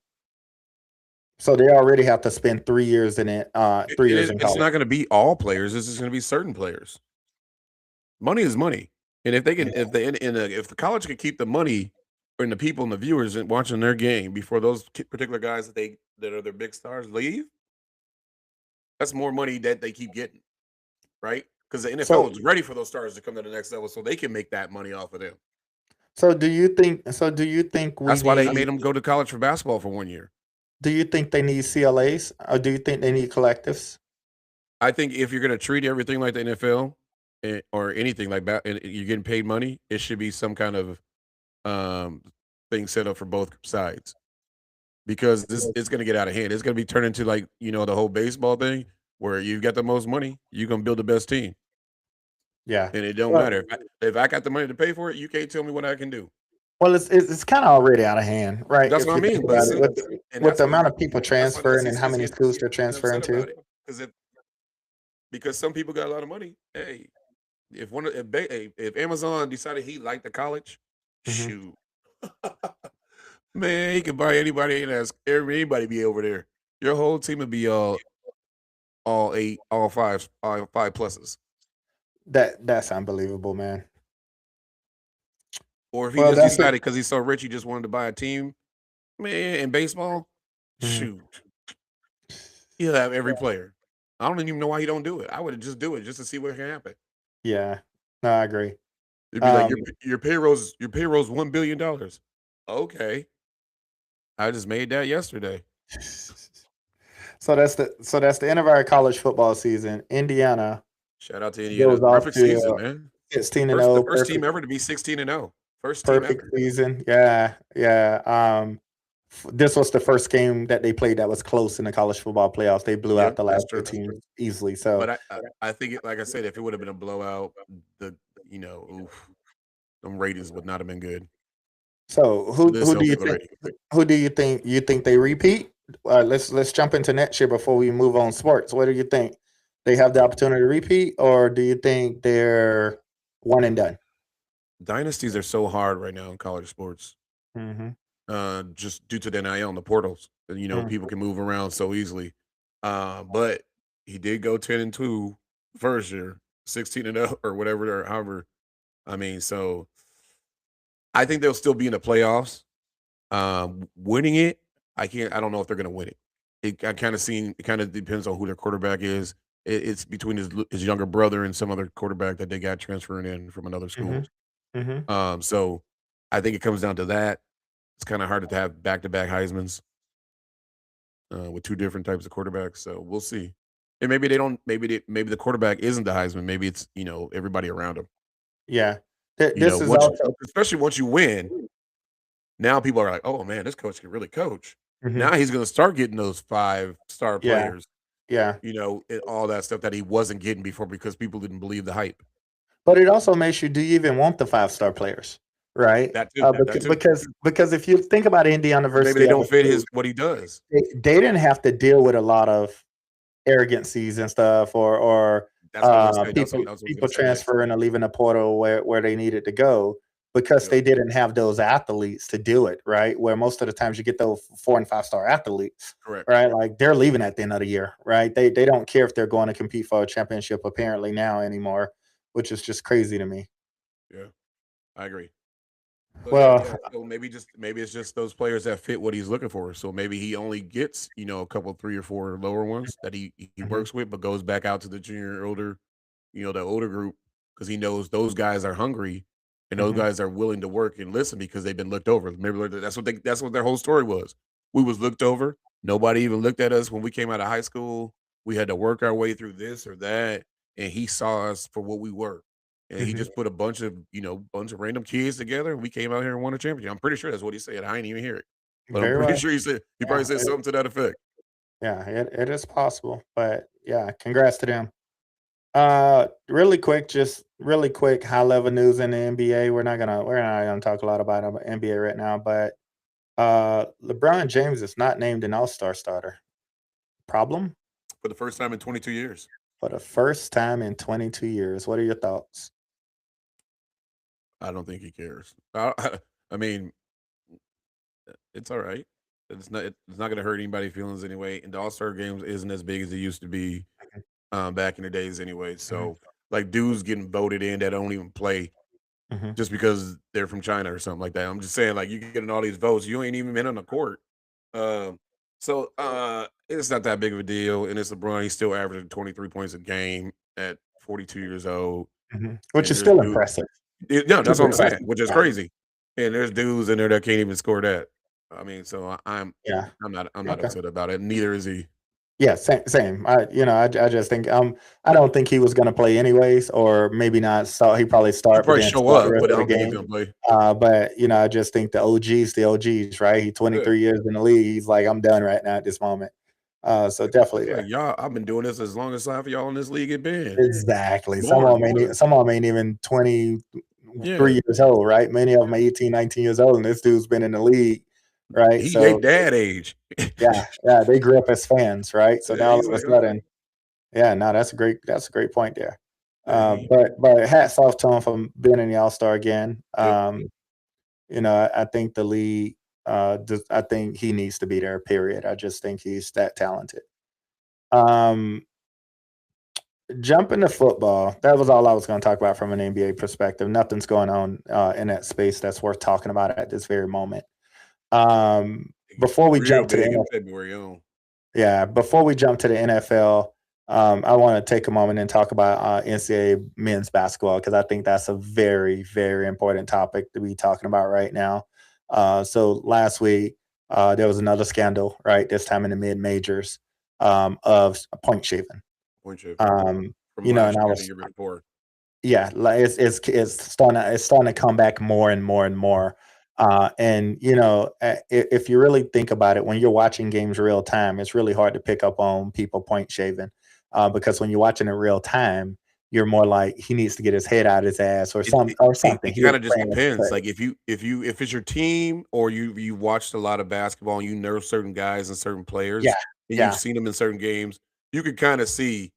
Speaker 3: So they already have to spend 3 years in it. 3 years in
Speaker 2: It's
Speaker 3: college.
Speaker 2: not going to be all players. It's just going to be certain players. Money is money, and if they can, if the college can keep the money and the people and the viewers and watching their game before those particular guys that are their big stars leave, that's more money that they keep getting, right? Because the NFL is ready for those stars to come to the next level, so they can make that money off of them.
Speaker 3: So do you think?
Speaker 2: That's why they made them go to college for basketball for 1 year.
Speaker 3: Do you think they need CLAs, or do you think they need collectives?
Speaker 2: I think if you're going to treat everything like the NFL or anything like that, and you're getting paid money, it should be some kind of thing set up for both sides. Because it's going to get out of hand. It's going to be turned into like the whole baseball thing where you've got the most money, you can build the best team.
Speaker 3: Yeah,
Speaker 2: and it don't matter if I got the money to pay for it. You can't tell me what I can do.
Speaker 3: Well, it's kind of already out of hand, right?
Speaker 2: That's what I mean. But
Speaker 3: with the amount of people transferring and how many schools they're transferring to.
Speaker 2: Because some people got a lot of money. Hey, if Amazon decided he liked the college, shoot, man, he could buy anybody and ask everybody be over there. Your whole team would be all five pluses.
Speaker 3: That's unbelievable, man.
Speaker 2: Or if he just decided because he's so rich, he just wanted to buy a team, man, in baseball, shoot, he'll have every player. I don't even know why he don't do it. I would just do it just to see what can happen.
Speaker 3: Yeah, no, I agree.
Speaker 2: It'd be like your payroll's $1 billion. Okay, I just made that yesterday.
Speaker 3: So that's the end of our college football season. Indiana.
Speaker 2: Shout out to Indiana. Perfect season, man.
Speaker 3: 16-0.
Speaker 2: The first team ever to be 16-0. First team
Speaker 3: perfect
Speaker 2: ever.
Speaker 3: season. Yeah. This was the first game that they played that was close in the college football playoffs. They blew out the last two teams easily. So,
Speaker 2: but I think, like I said, if it would have been a blowout, them ratings would not have been good.
Speaker 3: So who do you think they repeat? Let's jump into next year before we move on sports. What do you think? They have the opportunity to repeat, or do you think they're one and done?
Speaker 2: Dynasties are so hard right now in college sports. Just due to the NIL and the portals. People can move around so easily. But he did go 10-2 first year, 16-0 or whatever, or however. I mean, so I think they'll still be in the playoffs. Winning it, I don't know if they're going to win it. It kind of depends on who their quarterback is it's between his younger brother and some other quarterback that they got transferring in from another school.
Speaker 3: Mhm.
Speaker 2: So I think it comes down to that. It's kind of hard to have back-to-back Heismans with two different types of quarterbacks. So we'll see. And maybe they don't. Maybe the quarterback isn't the Heisman. Maybe it's everybody around him.
Speaker 3: Yeah. This is
Speaker 2: Once
Speaker 3: also
Speaker 2: especially once you win, now people are like, oh man, this coach can really coach.
Speaker 3: Mhm.
Speaker 2: Now he's going to start getting those 5-star
Speaker 3: Yeah.
Speaker 2: players.
Speaker 3: Yeah.
Speaker 2: And all that stuff that he wasn't getting before because people didn't believe the hype.
Speaker 3: But it also makes you, do you even want the 5-star players, right?
Speaker 2: That too. That too.
Speaker 3: Because if you think about Indiana
Speaker 2: Maybe
Speaker 3: University,
Speaker 2: they don't fit what he does.
Speaker 3: they didn't have to deal with a lot of arrogancies and stuff, or
Speaker 2: That's what I was gonna say.
Speaker 3: people transferring or leaving the portal where they needed to go, because they didn't have those athletes to do it, right? Where most of the times you get those 4 and 5-star athletes,
Speaker 2: Correct.
Speaker 3: right? Like they're leaving at the end of the year, right? They don't care if they're going to compete for a championship apparently now anymore, which is just crazy to me.
Speaker 2: Yeah, I agree.
Speaker 3: Well,
Speaker 2: so maybe it's just those players that fit what he's looking for. So maybe he only gets a couple 3 or 4 lower ones that he works with, but goes back out to the junior older, the older group, because he knows those guys are hungry and those guys are willing to work and listen because they've been looked over. Maybe that's what their whole story was. We was looked over. Nobody even looked at us when we came out of high school. We had to work our way through this or that, and he saw us for what we were. And he just put a bunch of random kids together, and we came out here and won a championship. I'm pretty sure that's what he said. I didn't even hear it, but I'm pretty sure he probably said something to that effect.
Speaker 3: Yeah, it is possible, but yeah, congrats to them. Really quick, high level news in the NBA. We're not gonna talk a lot about NBA right now, but LeBron James is not named an All-Star starter. Problem?
Speaker 2: For the first time in 22 years.
Speaker 3: For the first time in 22 years. What are your thoughts?
Speaker 2: I don't think he cares. I mean, it's all right. It's not going to hurt anybody's feelings anyway. And the All-Star games isn't as big as it used to be back in the days anyway. So like dudes getting voted in that don't even play just because they're from China or something like that. I'm just saying, like, you getting all these votes, you ain't even been on the court. So it's not that big of a deal. And it's LeBron. He's still averaging 23 points a game at 42 years old.
Speaker 3: Which is still impressive.
Speaker 2: No, that's what I'm saying, which is crazy. And there's dudes in there that can't even score that. I mean, so I'm not upset about it. Neither is he.
Speaker 3: Yeah, same. I just think I don't think he was going to play anyways, or maybe not. So he probably start.
Speaker 2: He'll probably show up, but I don't think he's going to play.
Speaker 3: But I just think the OGs, right? He's 23 years in the league. He's like, I'm done right now at this moment. So definitely,
Speaker 2: y'all. I've been doing this as long as half of y'all in this league have been.
Speaker 3: Exactly. Some of them ain't even 23 years old, right? Many of them are 18, 19 years old, and this dude's been in the league. Right,
Speaker 2: he ain't dad age.
Speaker 3: yeah, they grew up as fans, right? So now all of a sudden, that's a great point there. But hats off to him for being in the All-Star again. I think the league, I think he needs to be there. Period. I just think he's that talented. Jumping to football, that was all I was going to talk about from an NBA perspective. Nothing's going on in that space that's worth talking about at this very moment. Before we jump to the NFL, I want to take a moment and talk about NCAA men's basketball, because I think that's a very, very important topic to be talking about right now. So last week, there was another scandal, right? This time in the mid majors, of point shaving. And I was, it's starting to come back more and more and more. If you really think about it, when you're watching games real time, it's really hard to pick up on people point shaving, because when you're watching in real time, you're more like, he needs to get his head out of his ass or something.
Speaker 2: It kind of just depends. Like if it's your team, or you watched a lot of basketball and you know certain guys and certain players, and you've seen them in certain games, you could kind of see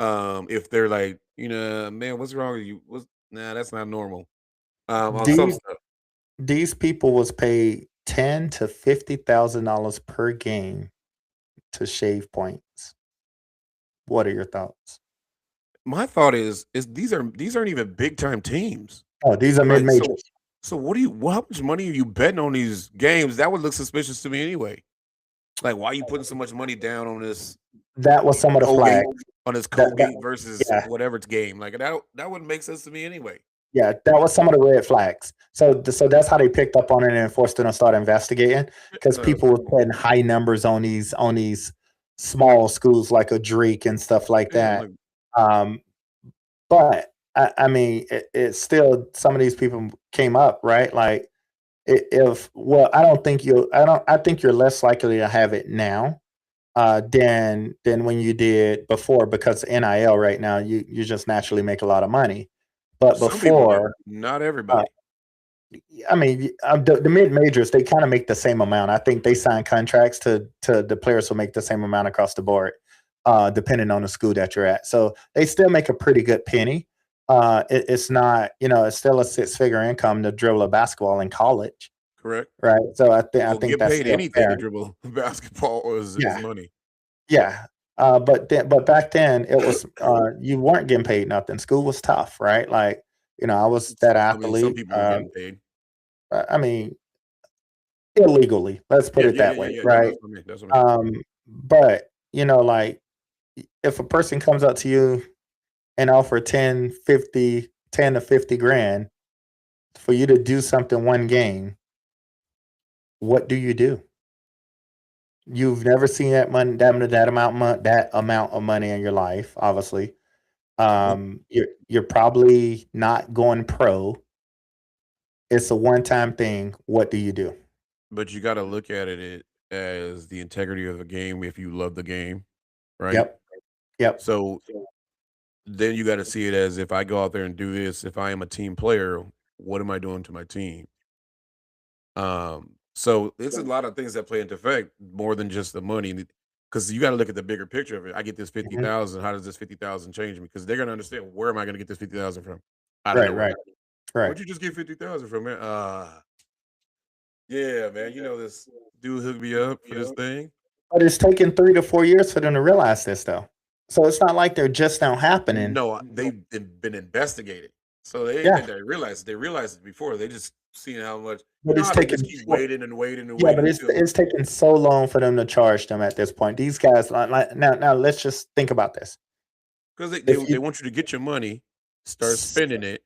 Speaker 2: if they're like, man, what's wrong with you? Nah, that's not normal. On some stuff.
Speaker 3: These people was paid $10,000 to $50,000 per game to shave points. What are your thoughts?
Speaker 2: My thought is these aren't even big time teams.
Speaker 3: Oh, these are mid majors.
Speaker 2: So how much money are you betting on these games? That would look suspicious to me anyway. Like, why are you putting so much money down on this?
Speaker 3: That was some of the flags.
Speaker 2: on his
Speaker 3: That,
Speaker 2: Colgate versus
Speaker 3: yeah,
Speaker 2: whatever it's game. Like that wouldn't make sense to me anyway.
Speaker 3: yeah, that was some of the red flags. So that's how they picked up on it and forced them to start investigating because
Speaker 2: Uh,
Speaker 3: people were putting high numbers on these small schools like a Drake and stuff like
Speaker 2: yeah,
Speaker 3: that.
Speaker 2: like,
Speaker 3: Um, but I mean, it's still some of these people came up, right? Like if well, I think you're less likely to have it now than when you did before because NIL right now you just naturally make a lot of money. But
Speaker 2: some people do,
Speaker 3: before,
Speaker 2: not
Speaker 3: uh,
Speaker 2: everybody.
Speaker 3: I mean, the mid majors they kind of make the same amount. I think they sign contracts to the players will make the same amount across the board, depending on the school that you're at. So they still make a pretty good penny. It's not, it's still a six-figure income to dribble a basketball in college,
Speaker 2: Correct.
Speaker 3: right? So I
Speaker 2: Well,
Speaker 3: think
Speaker 2: get
Speaker 3: that's
Speaker 2: paid
Speaker 3: still
Speaker 2: anything to
Speaker 3: fair.
Speaker 2: dribble basketball is
Speaker 3: Yeah,
Speaker 2: money.
Speaker 3: yeah. But back then it was you weren't getting paid nothing. School was tough, right? Like, I was that
Speaker 2: I mean, some
Speaker 3: athlete.
Speaker 2: people were getting paid.
Speaker 3: I mean, illegally. Let's put
Speaker 2: Yeah,
Speaker 3: it
Speaker 2: yeah, yeah,
Speaker 3: that
Speaker 2: yeah,
Speaker 3: way,
Speaker 2: yeah. No,
Speaker 3: right?
Speaker 2: that's what I mean. That's what I mean.
Speaker 3: But like if a person comes up to you and offer 10 to 50 grand for you to do something one game, what do you do? You've never seen that money, that amount of money in your life, obviously.
Speaker 2: But
Speaker 3: You're probably not going pro. It's a one-time thing. What do you do?
Speaker 2: but you got to look at it as the integrity of the game if you love the game, right?
Speaker 3: Yep. Yep.
Speaker 2: So then you got to see it as if I go out there and do this, if I am a team player, what am I doing to my team? So it's a lot of things that play into effect more than just the money, because you got to look at the bigger picture of it. I get this
Speaker 3: Mhm.
Speaker 2: 50,000. How does this 50,000 change me? Because they're gonna understand, where am I gonna get this 50,000 from? Out of
Speaker 3: Right,
Speaker 2: nowhere.
Speaker 3: right, right.
Speaker 2: Where'd you just get 50,000 from, man? Yeah, man. This dude hooked me up for this thing.
Speaker 3: But it's taken 3 to 4 years for them to realize this, though. So it's not like they're just now happening.
Speaker 2: No, they've been investigated, so they ain't
Speaker 3: Yeah,
Speaker 2: think they realized it. They realized it before. They just seen how much.
Speaker 3: but
Speaker 2: You know
Speaker 3: it's
Speaker 2: how they just
Speaker 3: taken
Speaker 2: keep
Speaker 3: so
Speaker 2: waiting and waiting and
Speaker 3: yeah,
Speaker 2: waiting
Speaker 3: but
Speaker 2: until.
Speaker 3: it's taken so long for them to charge them at this point. These guys like now let's just think about this.
Speaker 2: Because they, they
Speaker 3: If
Speaker 2: they
Speaker 3: you
Speaker 2: want you to get your money, start spending it,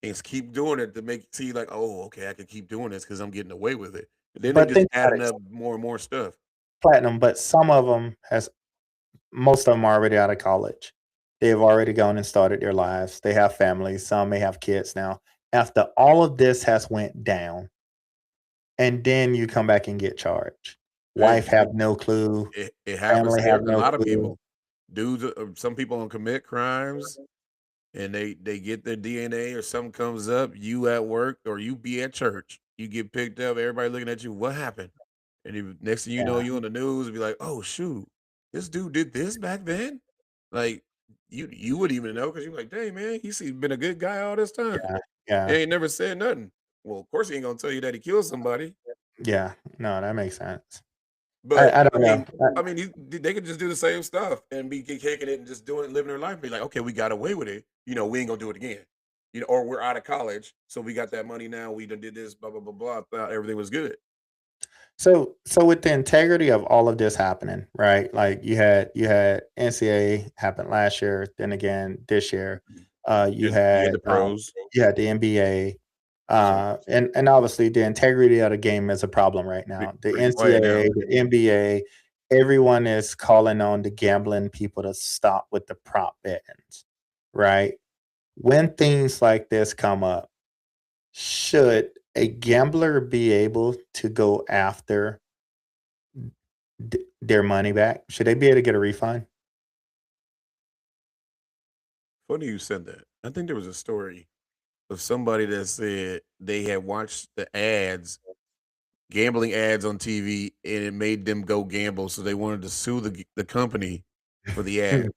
Speaker 2: and keep doing it to make it see like, oh, okay, I can keep doing this because I'm getting away with it. And then they
Speaker 3: but
Speaker 2: just
Speaker 3: think about
Speaker 2: adding
Speaker 3: it,
Speaker 2: up more and more stuff.
Speaker 3: platinum, but some of them has most of them are already out of college. They've already gone and started their lives. They have families. Some may have kids now. After all of this has went down, and then you come back and get charged.
Speaker 2: Hey,
Speaker 3: Wife have no clue.
Speaker 2: it happens
Speaker 3: Family
Speaker 2: to
Speaker 3: have
Speaker 2: a
Speaker 3: no
Speaker 2: lot of
Speaker 3: clue.
Speaker 2: people. Dudes, some people don't commit crimes, and they get their DNA or something comes up. You at work or you be at church, you get picked up. Everybody looking at you. What happened? And next thing you know,
Speaker 3: Yeah,
Speaker 2: you on the news and be like, oh shoot, this dude did this back then. Like you wouldn't even know because you're like, dang man, he's been a good guy all this time.
Speaker 3: yeah,
Speaker 2: He
Speaker 3: yeah,
Speaker 2: ain't never said nothing. Well, of course he ain't gonna tell you that he killed somebody.
Speaker 3: yeah. No, that makes sense.
Speaker 2: But
Speaker 3: I
Speaker 2: I
Speaker 3: don't know.
Speaker 2: mean, they could just do the same stuff and be kicking it and just doing it, living their life. Be like, okay, we got away with it. We ain't gonna do it again. Or we're out of college, so we got that money now. We done did this, blah blah blah blah. Thought everything was good.
Speaker 3: So with the integrity of all of this happening, right? Like you had NCAA happen last year, then again this year. You
Speaker 2: You had
Speaker 3: had
Speaker 2: the pros.
Speaker 3: you had the NBA, and obviously the integrity of the game is a problem right now. The
Speaker 2: Pretty quiet now.
Speaker 3: NCAA, the NBA, everyone is calling on the gambling people to stop with the prop bettings, right? When things like this come up, should a gambler be able to go after their money back? Should they be able to get a refund?
Speaker 2: Funny you said that. I think there was a story of somebody that said they had watched the ads, gambling ads on TV, and it made them go gamble. So they wanted to sue the company for the ads.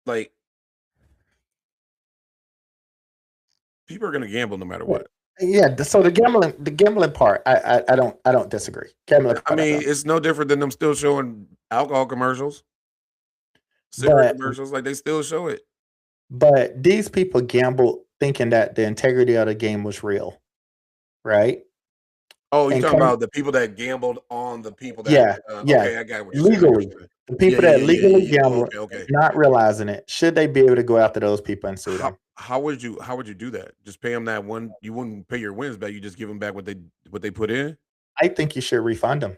Speaker 2: Like, people are gonna gamble no matter what.
Speaker 3: Yeah, so the gambling part, I don't disagree. Gambling
Speaker 2: I
Speaker 3: part, I
Speaker 2: mean,
Speaker 3: don't.
Speaker 2: it's no different than them still showing alcohol commercials, cigarette
Speaker 3: But
Speaker 2: commercials. Like they still show it.
Speaker 3: but these people gamble thinking that the integrity of the game was real, right?
Speaker 2: Oh, you're
Speaker 3: and
Speaker 2: talking
Speaker 3: come,
Speaker 2: about the people that gambled on the people that
Speaker 3: yeah, yeah,
Speaker 2: okay, I got what you're saying. I got what
Speaker 3: legally,
Speaker 2: you're saying.
Speaker 3: the
Speaker 2: Yeah,
Speaker 3: people
Speaker 2: yeah,
Speaker 3: that
Speaker 2: yeah, yeah,
Speaker 3: legally
Speaker 2: yeah, yeah. Oh,
Speaker 3: gamble,
Speaker 2: okay, okay.
Speaker 3: not realizing it, should they be able to go after those people and sue them?
Speaker 2: How would you do that? Just pay them that one you wouldn't pay your wins back, you just give them back what they put in?
Speaker 3: I think you should refund them.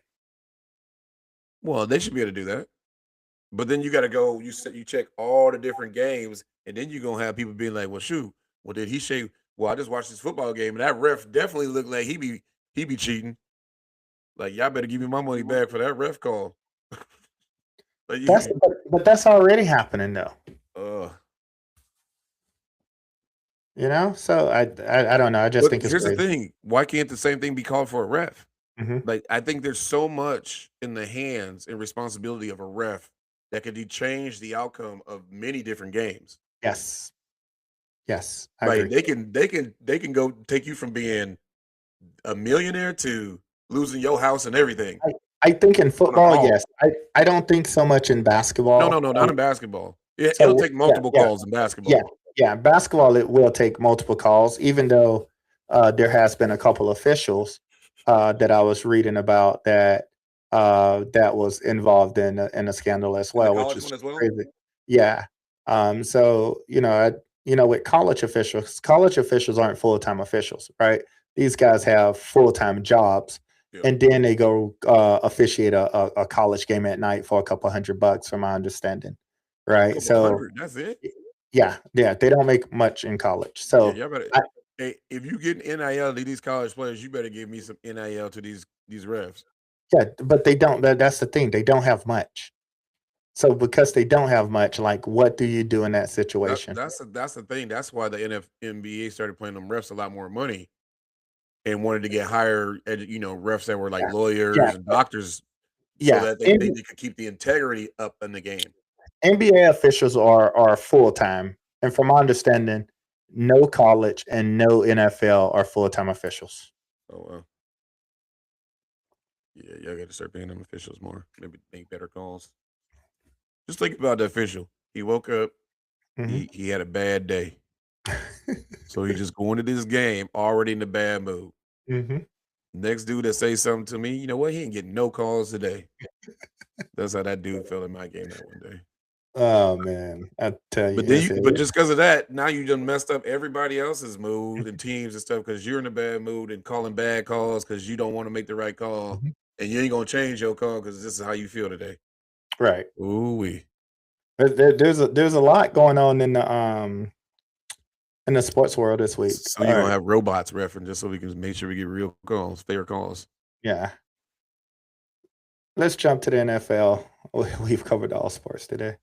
Speaker 2: Well, they should be able to do that. But then you gotta go, you check all the different games, and then you're gonna have people being like, "Well, shoot, well, did he say? Well, I just watched this football game, and that ref definitely looked like he be cheating. Like, y'all better give me my money back for that ref call." Like,
Speaker 3: But that's already happening though.
Speaker 2: uh,
Speaker 3: So I don't know. I just
Speaker 2: but
Speaker 3: think it's
Speaker 2: here's the
Speaker 3: crazy.
Speaker 2: thing: why can't the same thing be called for a ref?
Speaker 3: Hmm.
Speaker 2: Like, I think there's so much in the hands and responsibility of a ref that could change the outcome of many different games.
Speaker 3: Yes, yes, I
Speaker 2: Like,
Speaker 3: agree.
Speaker 2: they can go take you from being a millionaire to losing your house and everything
Speaker 3: I think in
Speaker 2: on a
Speaker 3: football,
Speaker 2: call.
Speaker 3: yes. I don't think so much in
Speaker 2: No,
Speaker 3: basketball.
Speaker 2: not in basketball. It'll
Speaker 3: So
Speaker 2: take multiple
Speaker 3: yeah,
Speaker 2: calls in
Speaker 3: yeah,
Speaker 2: basketball.
Speaker 3: yeah. Basketball, it will take multiple calls, even though there has been a couple officials that I was reading about that was involved in a scandal as
Speaker 2: In the
Speaker 3: well, which
Speaker 2: college
Speaker 3: is
Speaker 2: one as well?
Speaker 3: crazy. Yeah. So with college officials aren't full time officials, right? These guys have full time jobs,
Speaker 2: Yeah.
Speaker 3: and then they go officiate a college game at night for a couple $100, from my understanding,
Speaker 2: A
Speaker 3: right?
Speaker 2: couple
Speaker 3: So
Speaker 2: hundred, that's it?
Speaker 3: yeah, they don't make much in college.
Speaker 2: Yeah,
Speaker 3: So
Speaker 2: y'all better
Speaker 3: I,
Speaker 2: hey, if you get NIL to these college players, you better give me some NIL to these refs.
Speaker 3: yeah, but they don't. That's the thing. They don't have much. So because they don't have much, like, what do you do in that situation?
Speaker 2: That's the thing. That's why the NBA started playing them refs a lot more money and wanted to get higher, refs that were like
Speaker 3: Yeah, yeah,
Speaker 2: lawyers and doctors, so
Speaker 3: yeah.
Speaker 2: that they could keep the integrity up in the game.
Speaker 3: NBA officials are full time, and from my understanding, no college and no NFL are full time officials.
Speaker 2: Oh well, yeah, y'all got to start paying them officials more. Maybe make better calls. Just think about the official. He woke up.
Speaker 3: Hmm.
Speaker 2: He had a bad day, so he just going to this game already in a bad mood.
Speaker 3: Hmm.
Speaker 2: Next dude that say something to me, you know what? He ain't getting no calls today. That's how that dude felt in my game that one day.
Speaker 3: Oh man, I tell you,
Speaker 2: But just because of that, now you done messed up everybody else's mood and teams and stuff because you're in a bad mood and calling bad calls because you don't want to make the right call,
Speaker 3: Mhm.
Speaker 2: and you ain't gonna change your call because this is how you feel today.
Speaker 3: Right.
Speaker 2: Ooh wee.
Speaker 3: There's a lot going on in the sports world this week.
Speaker 2: So
Speaker 3: All
Speaker 2: you're gonna
Speaker 3: right.
Speaker 2: have robots reference just so we can make sure we get real calls, fair calls.
Speaker 3: Yeah. Let's jump to the NFL. We've covered all sports today.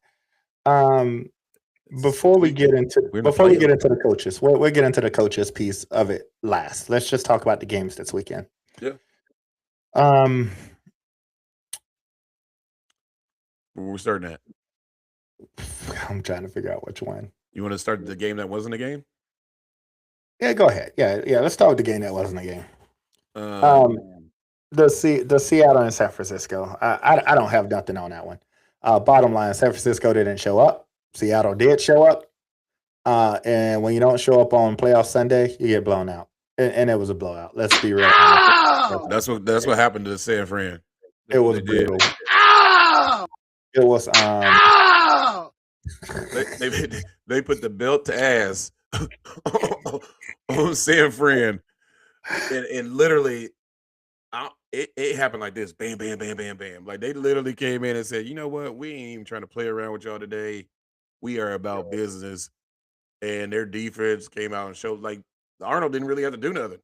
Speaker 3: Um,
Speaker 2: It's
Speaker 3: before we get
Speaker 2: weekend.
Speaker 3: into
Speaker 2: We're in the
Speaker 3: before we get
Speaker 2: playoffs.
Speaker 3: into the coaches, we'll get into the coaches piece of it last. Let's just talk about the games this weekend.
Speaker 2: Yeah.
Speaker 3: Um,
Speaker 2: Where we starting at?
Speaker 3: I'm trying to figure out which one.
Speaker 2: You want to start the game that wasn't a game?
Speaker 3: Yeah, go ahead. Yeah. Let's start with the game that wasn't a game.
Speaker 2: Um,
Speaker 3: The Seattle and San Francisco. I don't have nothing on that one. Bottom line, San Francisco didn't show up. Seattle did show up. And when you don't show up on playoff Sunday, you get blown out. And it was a blowout. Let's be real.
Speaker 2: that's what happened to San Fran.
Speaker 3: It was
Speaker 2: They did.
Speaker 3: brutal. It was
Speaker 2: They put the belt to ass on San Fran, and literally, it happened like this: bam, bam, bam, bam, bam. Like they literally came in and said, "You know what? We ain't even trying to play around with y'all today. We are about business." And their defense came out and showed like Arnold didn't really have to do nothing.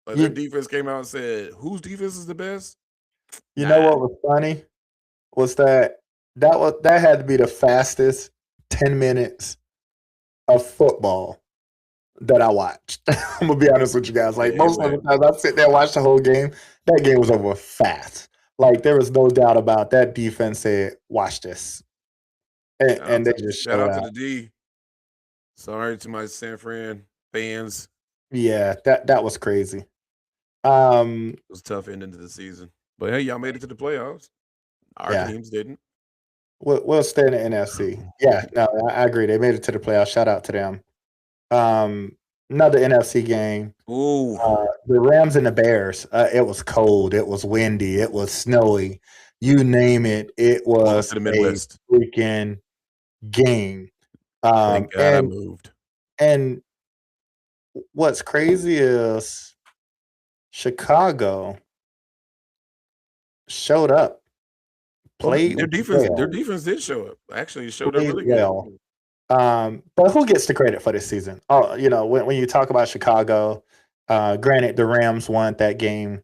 Speaker 2: Like their
Speaker 3: you,
Speaker 2: defense came out and said, "Whose defense is the best?"
Speaker 3: you know
Speaker 2: Nah.
Speaker 3: what was funny? Was that had to be the fastest 10 minutes of football that I watched. I'm gonna be honest with you guys. Like,
Speaker 2: It
Speaker 3: most of the time I sit there and watch the whole game, that game was over fast. Like, there was no doubt about that defense said, watch this. And they just
Speaker 2: shout
Speaker 3: showed
Speaker 2: out to
Speaker 3: out.
Speaker 2: the D. Sorry to my San Fran fans.
Speaker 3: Yeah, that was crazy. Um,
Speaker 2: It was a tough ending to the season. But hey, y'all made it to the playoffs. Our
Speaker 3: yeah.
Speaker 2: teams didn't.
Speaker 3: We'll stay in the NFC. Yeah, no, I agree. They made it to the playoffs. Shout out to them. another NFC game.
Speaker 2: Ooh,
Speaker 3: The Rams and the Bears. It was cold. It was windy. It was snowy. You name it. It
Speaker 2: welcome
Speaker 3: was
Speaker 2: to the
Speaker 3: a
Speaker 2: Midwest.
Speaker 3: freaking game.
Speaker 2: Thank God I
Speaker 3: And
Speaker 2: moved.
Speaker 3: and what's crazy is Chicago showed up, played
Speaker 2: Their defense did show up. Actually, it showed up
Speaker 3: played
Speaker 2: really good.
Speaker 3: well. But who gets the credit for this season? Oh, when you talk about Chicago, granted the Rams won that game.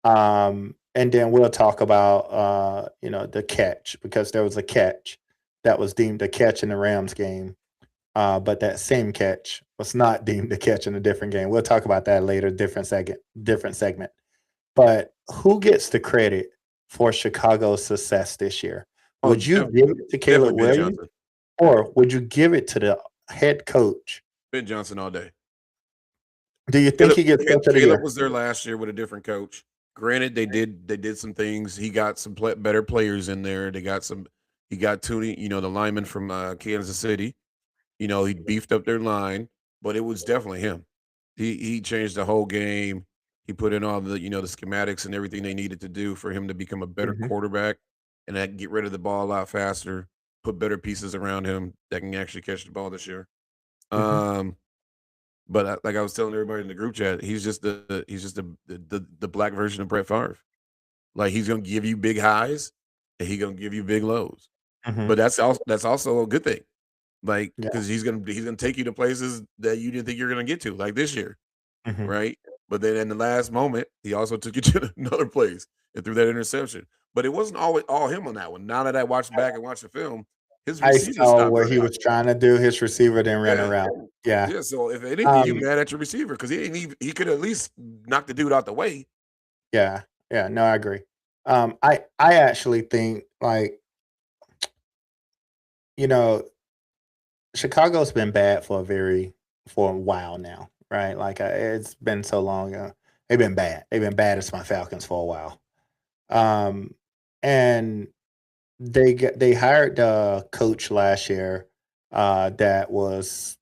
Speaker 3: And then we'll talk about the catch, because there was a catch that was deemed a catch in the Rams game. But that same catch was not deemed a catch in a different game. We'll talk about that later, different segment. But who gets the credit for Chicago's success this year? Would you give it to Caleb Williams, or would you give it to the head coach?
Speaker 2: Ben Johnson all day.
Speaker 3: Do you think he gets coach of the year?
Speaker 2: Caleb was there last year with a different coach. Granted, they did some things. He got some better players in there. He got Tooney, the lineman from Kansas City. He beefed up their line, but it was definitely him. He changed the whole game. He put in all the the schematics and everything they needed to do for him to become a better quarterback and that get rid of the ball a lot faster. Put better pieces around him that can actually catch the ball this year. But like I was telling everybody in the group chat, he's just the black version of Brett Favre. Like, he's gonna give you big highs and he's gonna give you big lows. But that's also a good thing. Like, because he's gonna take you to places that you didn't think you were gonna get to, like this year, right? But then in the last moment, he also took you to another place and threw that interception. But it wasn't always all him on that one. Now that I watched back and watched the film, his
Speaker 3: I
Speaker 2: receiver
Speaker 3: saw
Speaker 2: stopped
Speaker 3: what
Speaker 2: running.
Speaker 3: he was trying to do. His receiver didn't run around. Yeah.
Speaker 2: Yeah. So if anything, you mad at your receiver because he could at least knock the dude out the way.
Speaker 3: Yeah. Yeah. No, I agree. I actually think, like, Chicago's been bad for a while now, right? Like, it's been so long. They've been bad. They've been bad as my Falcons for a while. And they hired a coach last year that was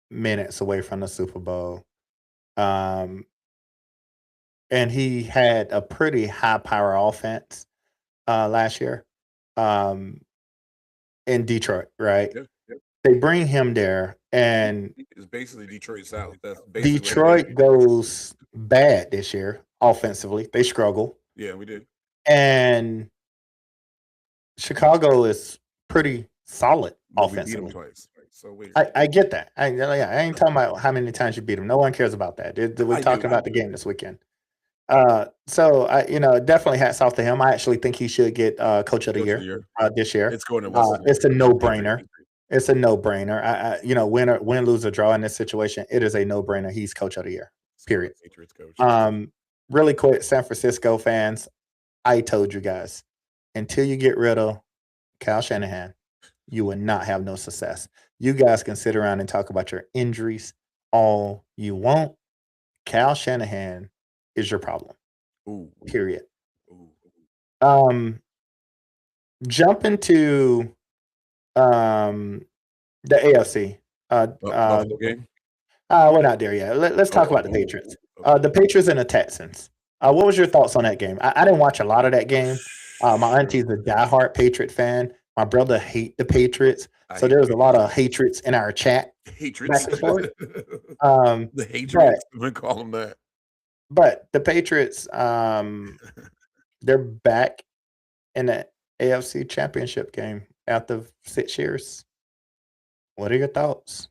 Speaker 3: minutes away from the Super Bowl. And he had a pretty high power offense last year in Detroit, right?
Speaker 2: Yep.
Speaker 3: They bring him there, and
Speaker 2: It's basically Detroit South. That's basically what it
Speaker 3: Detroit
Speaker 2: is.
Speaker 3: goes bad this year offensively. They struggle.
Speaker 2: Yeah, we did.
Speaker 3: And Chicago is pretty solid
Speaker 2: But we beat them
Speaker 3: offensively.
Speaker 2: twice. So weird.
Speaker 3: I get that. I ain't talking about how many times you beat them. No one cares about that. We're talking about the game this weekend. So definitely hats off to him. I actually think he should get coach of the year this year.
Speaker 2: It's going to
Speaker 3: It's a no-brainer. It's a no-brainer. Win, lose, or draw in this situation, it is a no-brainer. He's coach of the year. Period.
Speaker 2: Patriots coach.
Speaker 3: Really quick, San Francisco fans, I told you guys, until you get rid of Kyle Shanahan, you will not have no success. You guys can sit around and talk about your injuries all you want. Kyle Shanahan is your problem.
Speaker 2: Ooh.
Speaker 3: Period.
Speaker 2: Ooh.
Speaker 3: Jump into the AFC.
Speaker 2: Buffalo game?
Speaker 3: We're not there yet. Let's talk about the Patriots. The Patriots and the Texans. What was your thoughts on that game? I didn't watch a lot of that game. My auntie's a diehard Patriot fan. My brother hate the Patriots. So there was a lot of hatreds in our chat.
Speaker 2: Hatreds.
Speaker 3: Back and forth.
Speaker 2: The hatreds. We call them that.
Speaker 3: But the Patriots, they're back in the AFC Championship game after 6 years. What are your thoughts?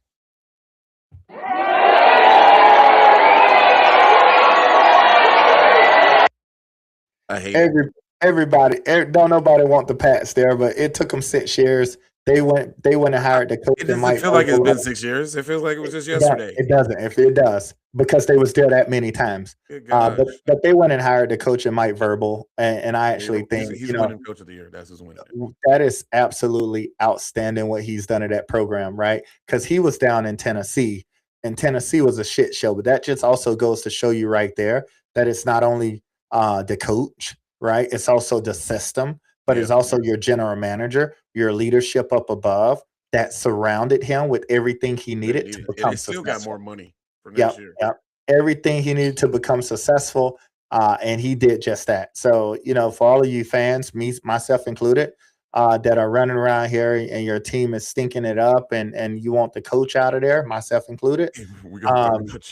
Speaker 2: I hate it.
Speaker 3: Everybody. Don't nobody want the Pats there, but it took them 6 years. They went and hired the coach.
Speaker 2: It doesn't feel like it's been 6 years. It feels like it was just yesterday.
Speaker 3: It doesn't. If it does, because they was there that many times. But they went and hired the coach in Mike Verbal, and I actually think
Speaker 2: he's winning coach of the year. That's his winner.
Speaker 3: That is absolutely outstanding what he's done at that program, right? Because he was down in Tennessee, and Tennessee was a shit show. But that just also goes to show you right there that it's not only the coach, right? It's also the system, but it's also your general manager, your leadership up above that surrounded him with everything he needed to become
Speaker 2: They still
Speaker 3: successful.
Speaker 2: got more money for next year.
Speaker 3: Yep. Everything he needed to become successful, and he did just that. So, for all of you fans, myself included, that are running around here and your team is stinking it up, and you want the coach out of there, myself included.
Speaker 2: We're gonna talk about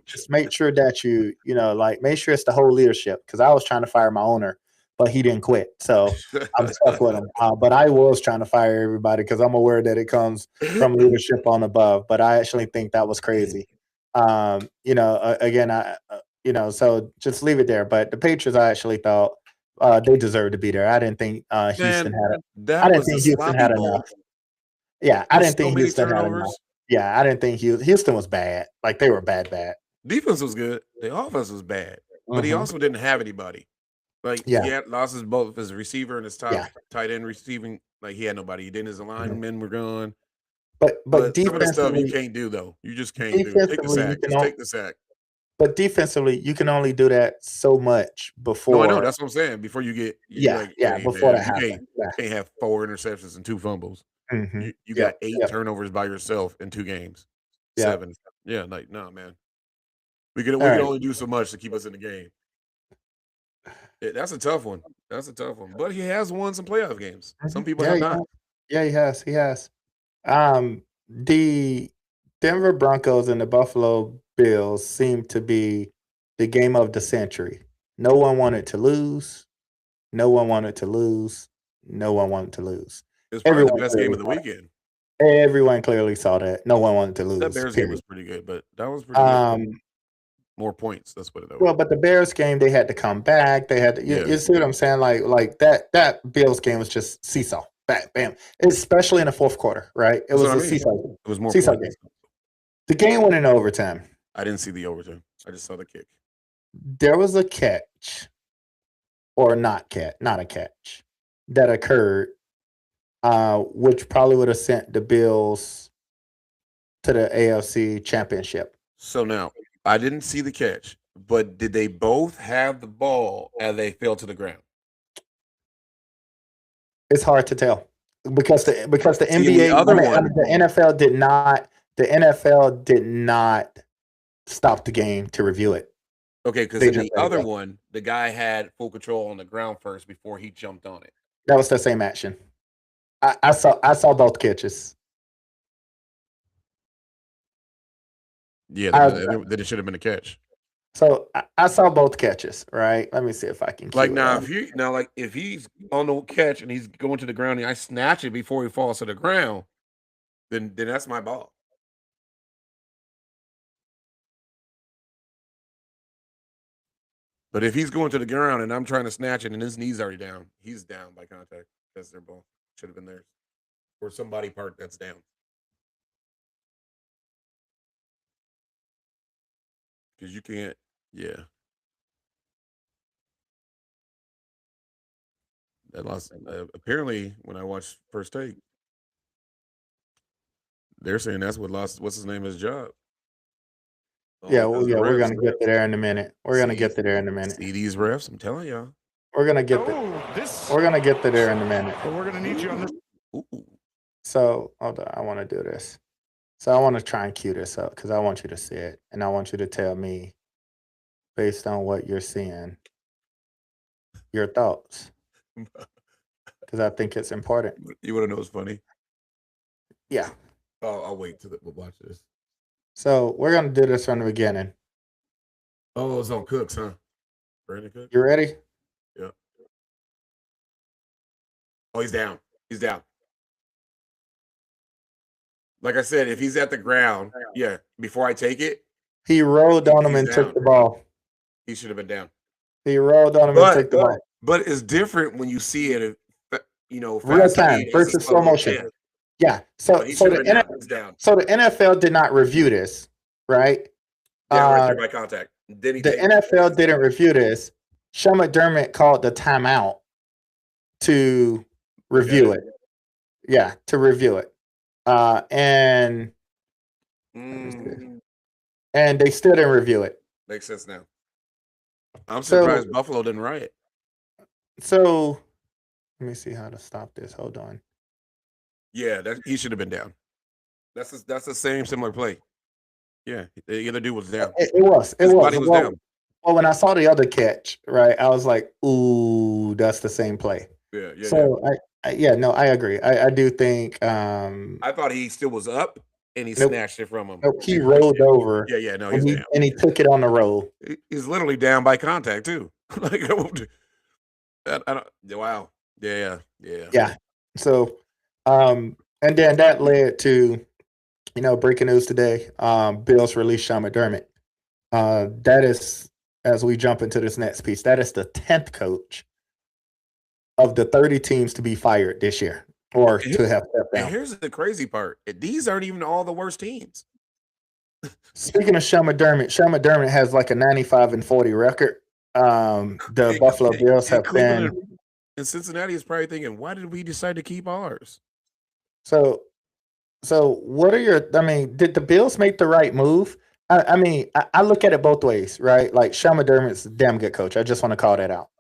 Speaker 3: Just make sure that make sure it's the whole leadership. Because I was trying to fire my owner, but he didn't quit, so I'm stuck with him. But I was trying to fire everybody because I'm aware that it comes from leadership on above. But I actually think that was crazy. Again, so just leave it there. But the Patriots, I actually thought they deserved to be there. I didn't think Houston had it. I didn't think Houston had enough. Yeah, I didn't think Houston had enough. Yeah, I didn't think Houston was bad. Like, they were bad.
Speaker 2: Defense was good. The offense was bad, but he also didn't have anybody. Like, he had lost both his receiver and his tight end receiving. Like, he had nobody. He didn't. His linemen were gone.
Speaker 3: But
Speaker 2: some of the stuff you can't do, though. You just can't do. Take the sack. Just take the sack.
Speaker 3: But defensively, you can only do that so much before.
Speaker 2: No, I know. That's what I'm saying. Before you get,
Speaker 3: before that happens.
Speaker 2: You can't have 4 interceptions and 2 fumbles.
Speaker 3: Mm-hmm.
Speaker 2: You got 8 turnovers by yourself in 2 games. 7. Yeah, like, no, man. We can only do so much to keep us in the game. That's a tough one. But he has won some playoff games. Some people have not.
Speaker 3: Yeah, he has. The Denver Broncos and the Buffalo Bills seem to be the game of the century. No one wanted to lose.
Speaker 2: It was probably the best game of the weekend.
Speaker 3: Everyone clearly saw that. No one wanted to lose.
Speaker 2: That Bears game was pretty good, but that was pretty good. More points. That's what it was.
Speaker 3: Well, but the Bears game, they had to come back. They had to, you see what I'm saying? Like that Bills game was just seesaw. Bam, bam. Especially in the fourth quarter, right? It was a seesaw.
Speaker 2: It was more
Speaker 3: seesaw game. The game went in overtime.
Speaker 2: I didn't see the overtime. I just saw the kick.
Speaker 3: There was a catch, or not a catch, that occurred, which probably would have sent the Bills to the AFC Championship.
Speaker 2: So now, I didn't see the catch, but did they both have the ball as they fell to the ground?
Speaker 3: It's hard to tell because the NBA, the NFL did not stop the game to review it.
Speaker 2: Okay, because in the other one, the guy had full control on the ground first before he jumped on it.
Speaker 3: That was the same action. I saw both catches.
Speaker 2: Yeah, then it should have been a catch.
Speaker 3: So I saw both catches, right? Let me see if I can.
Speaker 2: If he's on the catch and he's going to the ground and I snatch it before he falls to the ground, then that's my ball. But if he's going to the ground and I'm trying to snatch it and his knee's already down, he's down by contact. That's their ball. Should have been theirs. Or somebody part that's down. Because you can't, That lost. Apparently, when I watched First Take, they're saying that's what lost. What's his name? His job.
Speaker 3: We're gonna get to there in a minute.
Speaker 2: See these refs? I'm telling y'all.
Speaker 3: We're gonna get We're gonna get to there in a minute.
Speaker 4: But we're gonna need you on this.
Speaker 2: Ooh.
Speaker 3: So hold on, I want to do this. So I want to try and cue this up because I want you to see it, and I want you to tell me, based on what you're seeing, your thoughts. Because I think it's important.
Speaker 2: You want to know what's funny?
Speaker 3: Yeah.
Speaker 2: I'll wait till we'll watch this.
Speaker 3: So we're gonna do this from the beginning.
Speaker 2: Oh, it's on Cooks, huh? Brandon Cooks.
Speaker 3: You ready?
Speaker 2: Yeah. Oh, he's down. He's down. Like I said, if he's at the ground, before I take it.
Speaker 3: He rolled on him and took the ball.
Speaker 2: He should have been down.
Speaker 3: He rolled on him and took the ball.
Speaker 2: But it's different when you see it,
Speaker 3: real time versus slow motion. Yeah. So the NFL did not review this, right?
Speaker 2: Right there by contact.
Speaker 3: The NFL didn't review this. Sean McDermott called the timeout to review it. Yeah, to review it. And they still didn't review it.
Speaker 2: Makes sense now. I'm surprised Buffalo didn't riot.
Speaker 3: So let me see how to stop this. Hold on.
Speaker 2: Yeah, he should have been down. That's the same similar play. Yeah, the other dude was down.
Speaker 3: It was.
Speaker 2: His body was down.
Speaker 3: Well, when I saw the other catch, right, I was like, "Ooh, that's the same play."
Speaker 2: Yeah.
Speaker 3: So no, I agree. I do think.
Speaker 2: I thought he still was up, and he
Speaker 3: Nope.
Speaker 2: snatched it from him.
Speaker 3: Nope, he rolled over.
Speaker 2: Yeah. No, he's down.
Speaker 3: And he took it on the roll.
Speaker 2: He's literally down by contact too. Like, I don't. Wow. Yeah.
Speaker 3: Yeah. So, and then that led to, breaking news today. Bills released Sean McDermott. That is, as we jump into this next piece, that is the 10th coach of the 30 teams to be fired this year or to have stepped down.
Speaker 2: And here's the crazy part. These aren't even all the worst teams.
Speaker 3: Speaking of Sean McDermott has like a 95-40 record. The Buffalo Bills have been.
Speaker 2: And Cincinnati is probably thinking, why did we decide to keep ours?
Speaker 3: So what are did the Bills make the right move? I look at it both ways, right? Like Sean McDermott's a damn good coach. I just want to call that out.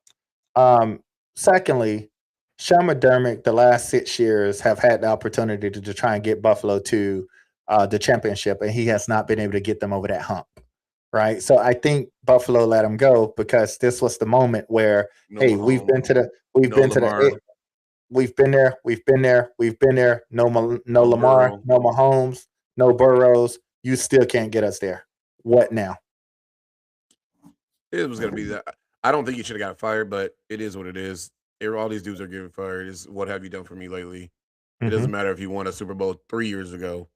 Speaker 3: Secondly, Sean McDermott, the last 6 years, have had the opportunity to try and get Buffalo to the championship, and he has not been able to get them over that hump, right? So I think Buffalo let him go because this was the moment where, we've been there. No Lamar, no Mahomes, no Burrows. You still can't get us there. What now?
Speaker 2: It was going to be that. I don't think you should have got fired, but it is what it is. All these dudes are getting fired. Is what have you done for me lately? It doesn't matter if you won a Super Bowl 3 years ago.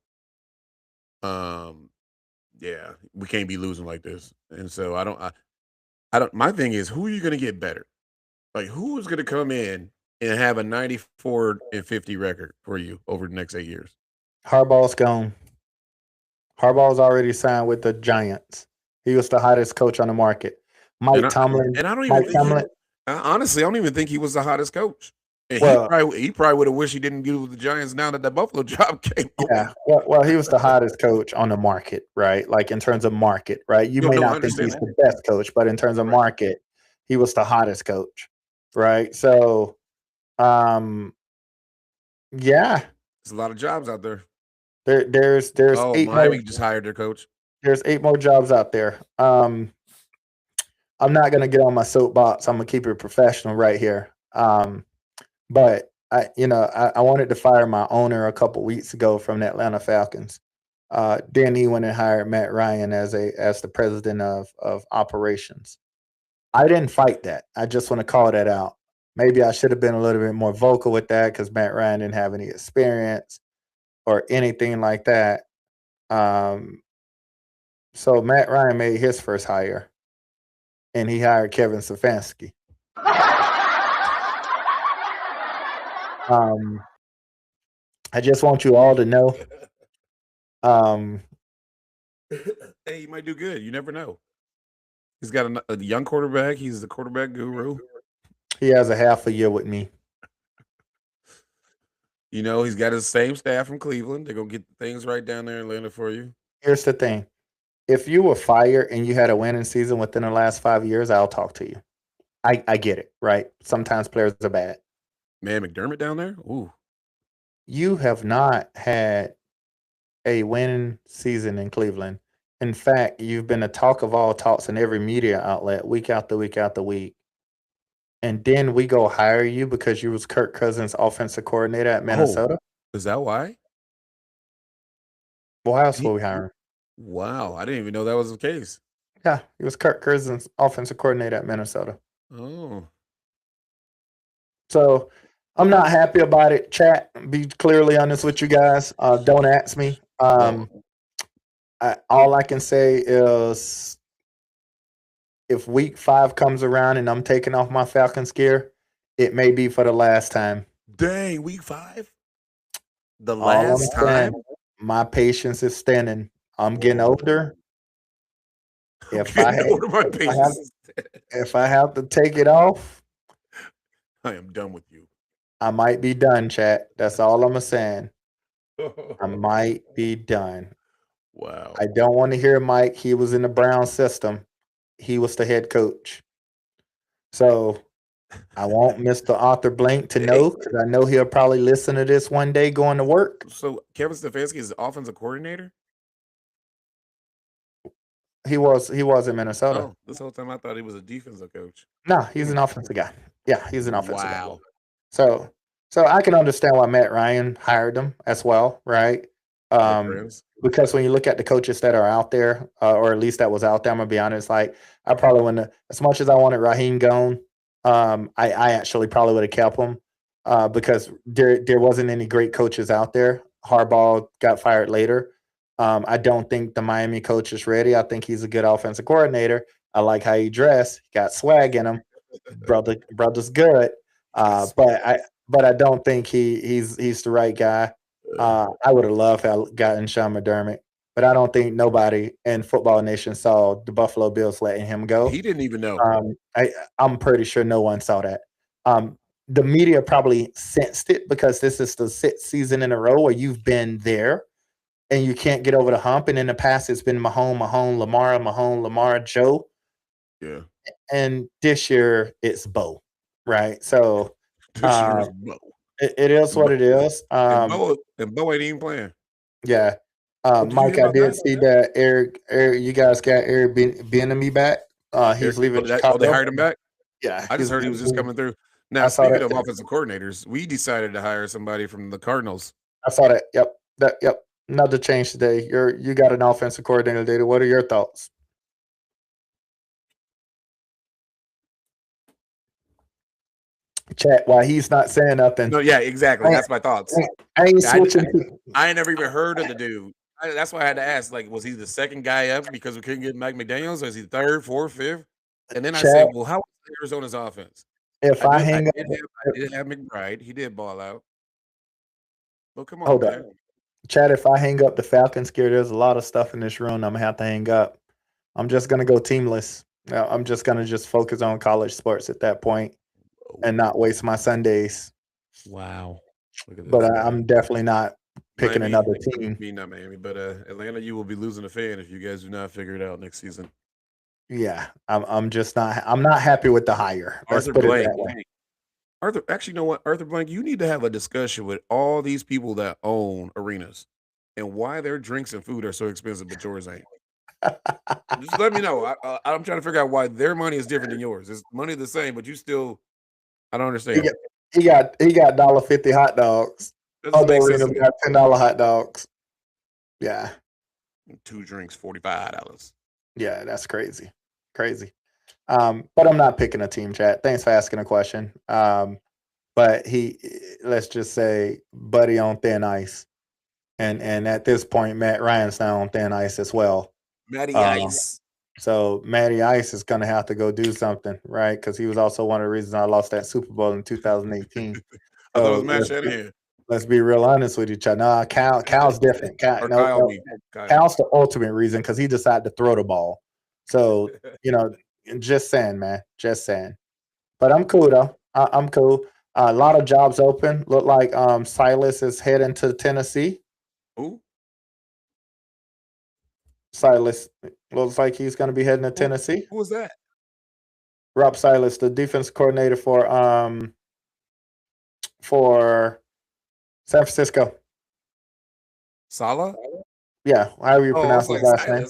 Speaker 2: Yeah, we can't be losing like this. And so I don't. My thing is, who are you going to get better? Like, who is going to come in and have a 94-50 record for you over the next 8 years?
Speaker 3: Harbaugh's gone. Harbaugh's already signed with the Giants. He was the hottest coach on the market. Mike Tomlin.
Speaker 2: And I don't even think honestly, I don't even think he was the hottest coach. And he probably would have wished he didn't get with the Giants now that Buffalo job came.
Speaker 3: Yeah. Well, he was the hottest coach on the market, right? Like in terms of market, right? You may not think he's the best coach, but in terms of market, he was the hottest coach, right? So, yeah.
Speaker 2: There's a lot of jobs out there.
Speaker 3: There's 8
Speaker 2: Miami just hired their coach.
Speaker 3: There's 8 more jobs out there. I'm not gonna get on my soapbox. I'm gonna keep it professional right here. But I wanted to fire my owner a couple weeks ago from the Atlanta Falcons. Then he went and hired Matt Ryan as the president of operations. I didn't fight that. I just want to call that out. Maybe I should have been a little bit more vocal with that because Matt Ryan didn't have any experience or anything like that. So Matt Ryan made his first hire, and he hired Kevin Stefanski. I just want you all to know.
Speaker 2: Hey, he might do good. You never know. He's got a young quarterback. He's the quarterback guru.
Speaker 3: He has a half a year with me.
Speaker 2: He's got his same staff from Cleveland. They're going to get things right down there in Atlanta for you.
Speaker 3: Here's the thing. If you were fired and you had a winning season within the last 5 years, I'll talk to you. I get it, right? Sometimes players are bad.
Speaker 2: Man, McDermott down there? Ooh.
Speaker 3: You have not had a winning season in Cleveland. In fact, you've been the talk of all talks in every media outlet week after week after week. And then we go hire you because you was Kirk Cousins' offensive coordinator at Minnesota.
Speaker 2: Is that why?
Speaker 3: Well, how else will we hire him?
Speaker 2: Wow, I didn't even know that was the case.
Speaker 3: Yeah, he was Kirk Cousins' offensive coordinator at Minnesota.
Speaker 2: Oh.
Speaker 3: So I'm not happy about it. Chat, be clearly honest with you guys. Don't ask me. All I can say is if week 5 comes around and I'm taking off my Falcons gear, it may be for the last time.
Speaker 2: Dang, week 5? The last time?
Speaker 3: My patience is thinning. I'm getting older. If I have to take it off,
Speaker 2: I am done with you.
Speaker 3: I might be done, chat. That's all I'm saying. I might be done.
Speaker 2: Wow.
Speaker 3: I don't want to hear Mike. He was in the Brown system. He was the head coach. So I want Mr. Arthur Blank to know, because I know he'll probably listen to this one day going to work.
Speaker 2: So Kevin Stefanski is the offensive coordinator?
Speaker 3: He was in Minnesota.
Speaker 2: Oh, this whole time I thought he was a defensive coach.
Speaker 3: No, he's an offensive guy. Yeah, he's an offensive guy.
Speaker 2: Wow.
Speaker 3: So I can understand why Matt Ryan hired him as well, right? Because when you look at the coaches that are out there, or at least that was out there, I'm gonna be honest. Like I probably wouldn't, as much as I wanted Raheem gone, I actually probably would have kept him because there wasn't any great coaches out there. Harbaugh got fired later. I don't think the Miami coach is ready. I think he's a good offensive coordinator. I like how he dressed. He got swag in him. Brother's good. But I don't think he's the right guy. I would have loved to have gotten Sean McDermott, but I don't think nobody in Football Nation saw the Buffalo Bills letting him go.
Speaker 2: He didn't even know.
Speaker 3: I'm pretty sure no one saw that. The media probably sensed it because this is the 6th season in a row where you've been there and you can't get over the hump. And in the past, it's been Mahomes, Lamar, Joe.
Speaker 2: Yeah.
Speaker 3: And this year, it's Bo, right? So it is what it is.
Speaker 2: And Bo ain't even playing.
Speaker 3: Yeah. Mike, I did see that Eric, you guys got Eric Bieniemy back. He's leaving Chicago.
Speaker 2: They hired him back?
Speaker 3: Yeah.
Speaker 2: I just heard he was just coming through. Now, speaking of offensive coordinators, we decided to hire somebody from the Cardinals.
Speaker 3: I saw that. Yep. Another change today. You got an offensive coordinator today. What are your thoughts? Chat, why he's not saying nothing.
Speaker 2: No, yeah, exactly. That's my thoughts.
Speaker 3: I ain't switching.
Speaker 2: I ain't never even heard of the dude. That's why I had to ask. Like, was he the second guy up because we couldn't get Mike McDaniels? Or is he third, fourth, fifth? And then I said, well, how was Arizona's offense? I did have McBride. He did ball out. Well, come on,
Speaker 3: hold on. Chad, if I hang up the Falcons gear, there's a lot of stuff in this room I'm going to have to hang up. I'm just going to go teamless. I'm just going to focus on college sports at that point and not waste my Sundays.
Speaker 2: Wow.
Speaker 3: But I'm definitely not picking another team.
Speaker 2: Not Miami, but Atlanta, you will be losing a fan if you guys do not figure it out next season.
Speaker 3: Yeah, I'm just not. I'm not happy with the hire.
Speaker 2: Arthur Blank. Actually, you know what, Arthur Blank, you need to have a discussion with all these people that own arenas and why their drinks and food are so expensive, but yours ain't. Just let me know. I'm trying to figure out why their money is different than yours. It's money the same, but you still. I don't understand.
Speaker 3: He got $1.50 hot dogs. Other arenas got $10 hot dogs. Yeah.
Speaker 2: 2 drinks, $45.
Speaker 3: Yeah, that's crazy. But I'm not picking a team, chat. Thanks for asking a question. But let's just say, buddy on thin ice, and at this point, Matt Ryan's now on thin ice as well.
Speaker 2: Matty Ice.
Speaker 3: So Matty Ice is going to have to go do something, right? Because he was also one of the reasons I lost that Super Bowl in 2018.
Speaker 2: I thought it was Matt Shanahan.
Speaker 3: Let's be real honest with each other. Nah, Cal's different. Cal's the ultimate reason because he decided to throw the ball. So, just saying, man. Just saying. But I'm cool, though. I'm cool. A lot of jobs open. Look like Silas is heading to Tennessee.
Speaker 2: Who?
Speaker 3: Silas looks like he's going to be heading to Tennessee.
Speaker 2: Who was that?
Speaker 3: Rob Silas, the defense coordinator for San Francisco.
Speaker 2: Sala?
Speaker 3: Yeah, how you pronounce his last name?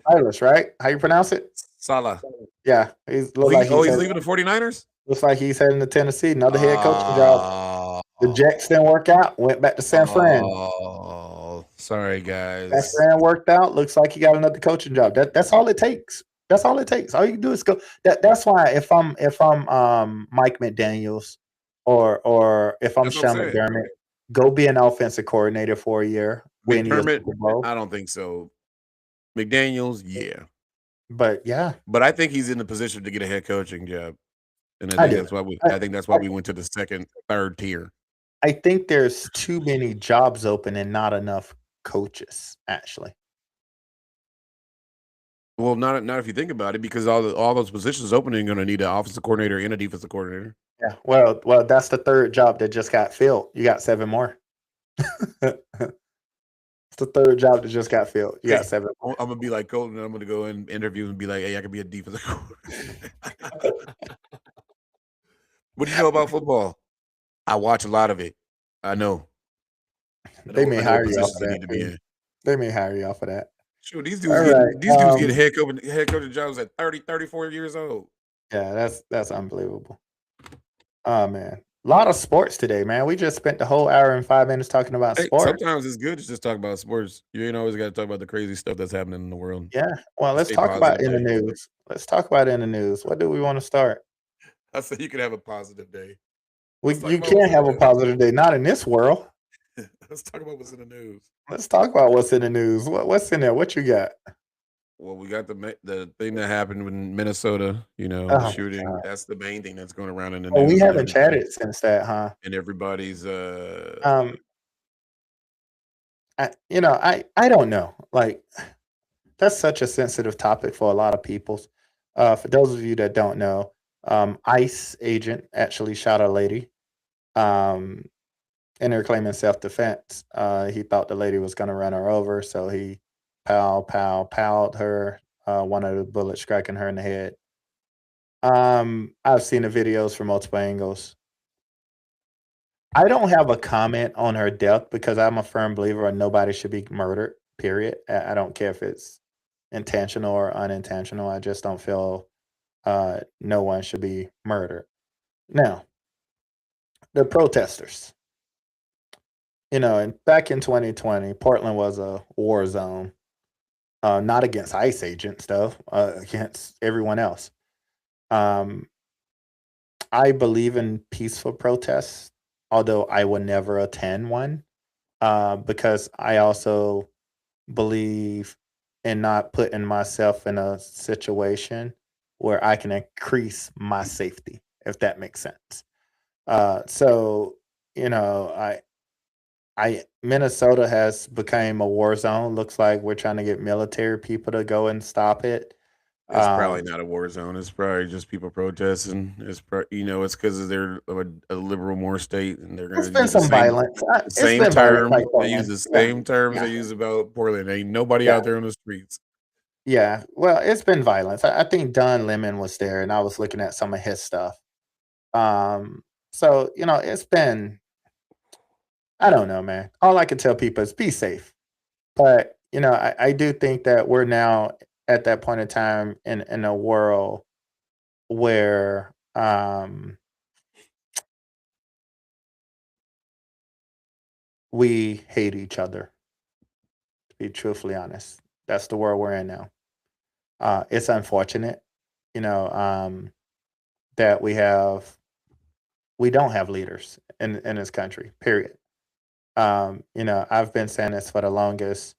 Speaker 3: Silas, right? How you pronounce it?
Speaker 2: Sala.
Speaker 3: Yeah, he's
Speaker 2: leaving the 49ers?
Speaker 3: Looks like he's heading to Tennessee. Another head coaching job. The Jets didn't work out. Went back to San Fran.
Speaker 2: Oh, sorry, guys.
Speaker 3: San Fran worked out. Looks like he got another coaching job. That's all it takes. That's all it takes. All you do is go. That's why if I'm Mike McDaniels or if I'm Sean McDermott, go be an offensive coordinator for a year.
Speaker 2: McDermott, I don't think so. McDaniels, yeah.
Speaker 3: But yeah.
Speaker 2: But I think he's in the position to get a head coaching job. And I think that's why we went to the second, third tier.
Speaker 3: I think there's too many jobs open and not enough coaches, actually.
Speaker 2: Well, not if you think about it, because all those positions open, you're going to need an offensive coordinator and a defensive coordinator.
Speaker 3: Yeah, well, that's the third job that just got filled. You got 7 more. It's the third job that just got filled. You got 7 more.
Speaker 2: I'm going to be like Colton, and I'm going to go in interviews and be like, hey, I can be a defensive coordinator. What do you know about football? I watch a lot of it. I know.
Speaker 3: They may hire you off of that. They may hire you off of that.
Speaker 2: Sure, these
Speaker 3: All
Speaker 2: dudes
Speaker 3: right.
Speaker 2: get head coaching jobs at 30, 34 years old.
Speaker 3: Yeah, that's unbelievable. Oh man, a lot of sports today, man. We just spent the whole hour and 5 minutes talking about
Speaker 2: Hey,
Speaker 3: sports.
Speaker 2: sometimes it's good to just talk about sports. You ain't always got to talk about the crazy stuff that's happening in the world.
Speaker 3: Yeah. Well, let's
Speaker 2: Stay
Speaker 3: talk about
Speaker 2: positive
Speaker 3: in the
Speaker 2: day.
Speaker 3: news. Let's talk about in the news. What do we want to start?
Speaker 2: I said you could have a positive day.
Speaker 3: We
Speaker 2: Let's talk
Speaker 3: You
Speaker 2: about what's
Speaker 3: can't
Speaker 2: in the
Speaker 3: have a positive day, not in this world.
Speaker 2: news. Let's talk about what's in the news.
Speaker 3: Let's talk about what's in the news. What's in there? What you got?
Speaker 2: Well, we got the thing that happened in Minnesota. You know,
Speaker 3: Oh
Speaker 2: the
Speaker 3: my
Speaker 2: shooting.
Speaker 3: God.
Speaker 2: That's the main thing that's going around in the
Speaker 3: Oh, we
Speaker 2: news, and
Speaker 3: haven't chatted since that, huh?
Speaker 2: everybody's
Speaker 3: Um, I don't know. Like, that's such a sensitive topic for a lot of people. For those of you that don't know, ICE agent actually shot a lady. Um, and they're claiming self-defense. He thought the lady was going to run her over, so he powed her. One of the bullets striking her in the head. I've seen the videos from multiple angles. I don't have a comment on her death because I'm a firm believer in nobody should be murdered. Period. I don't care if it's intentional or unintentional. I just don't feel no one should be murdered. Now, the protesters. And back in 2020, Portland was a war zone, not against ICE agents, though, against everyone else. I believe in peaceful protests, although I would never attend one, because I also believe in not putting myself in a situation where I can increase my safety, if that makes sense. So, Minnesota has become a war zone. Looks like we're trying to get military people to go and stop it.
Speaker 2: It's probably not a war zone. It's probably just people protesting. It's it's because they're a liberal more state, and they're
Speaker 3: It's
Speaker 2: going to
Speaker 3: been
Speaker 2: use the
Speaker 3: some
Speaker 2: same
Speaker 3: violence.
Speaker 2: the
Speaker 3: It's
Speaker 2: same
Speaker 3: been violent
Speaker 2: term.
Speaker 3: like
Speaker 2: They use
Speaker 3: Portland.
Speaker 2: the
Speaker 3: Yeah,
Speaker 2: same terms
Speaker 3: yeah,
Speaker 2: they use about Portland. Ain't nobody
Speaker 3: yeah,
Speaker 2: out there on the streets.
Speaker 3: yeah. Well, it's been violence. I think Don Lemon was there, and I was looking at some of his stuff. So it's been. I don't know, man. All I can tell people is be safe. But I do think that we're now at that point in time in a world where we hate each other. To be truthfully honest, that's the world we're in now. It's unfortunate, that we don't have leaders in this country. Period. I've been saying this for the longest.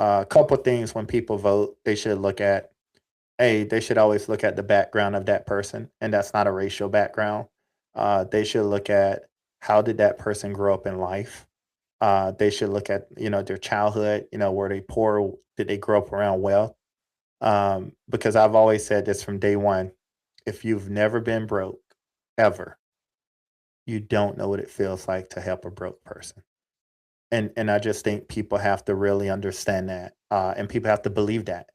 Speaker 3: A couple things when people vote, they should look at. Hey, they should always look at the background of that person, and that's not a racial background. They should look at how did that person grow up in life. They should look at their childhood. Were they poor? Did they grow up around wealth? Because I've always said this from day one: if you've never been broke ever, you don't know what it feels like to help a broke person. And I just think people have to really understand that, and people have to believe that,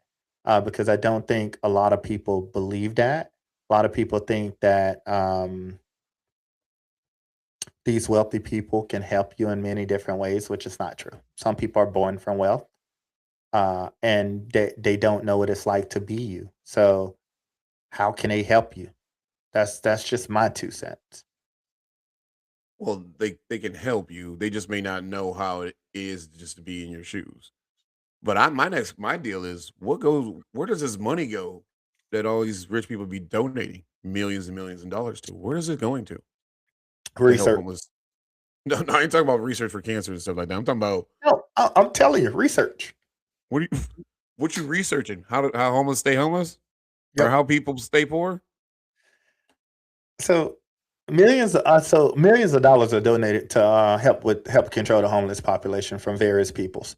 Speaker 3: because I don't think a lot of people believe that. A lot of people think that these wealthy people can help you in many different ways, which is not true. Some people are born from wealth, and they don't know what it's like to be you. So how can they help you? That's just my 2 cents.
Speaker 2: Well, they can help you. They just may not know how it is just to be in your shoes. But my deal is where does this money go that all these rich people be donating millions and millions of dollars to? Where is it going to help
Speaker 3: Research.
Speaker 2: homeless? No, I ain't talking about research for cancer and stuff like that. I'm talking about
Speaker 3: No, I'm telling you, research.
Speaker 2: what you what you researching? How homeless stay homeless or
Speaker 3: Yep.
Speaker 2: how people stay poor?
Speaker 3: So millions of dollars are donated to help control the homeless population from various peoples.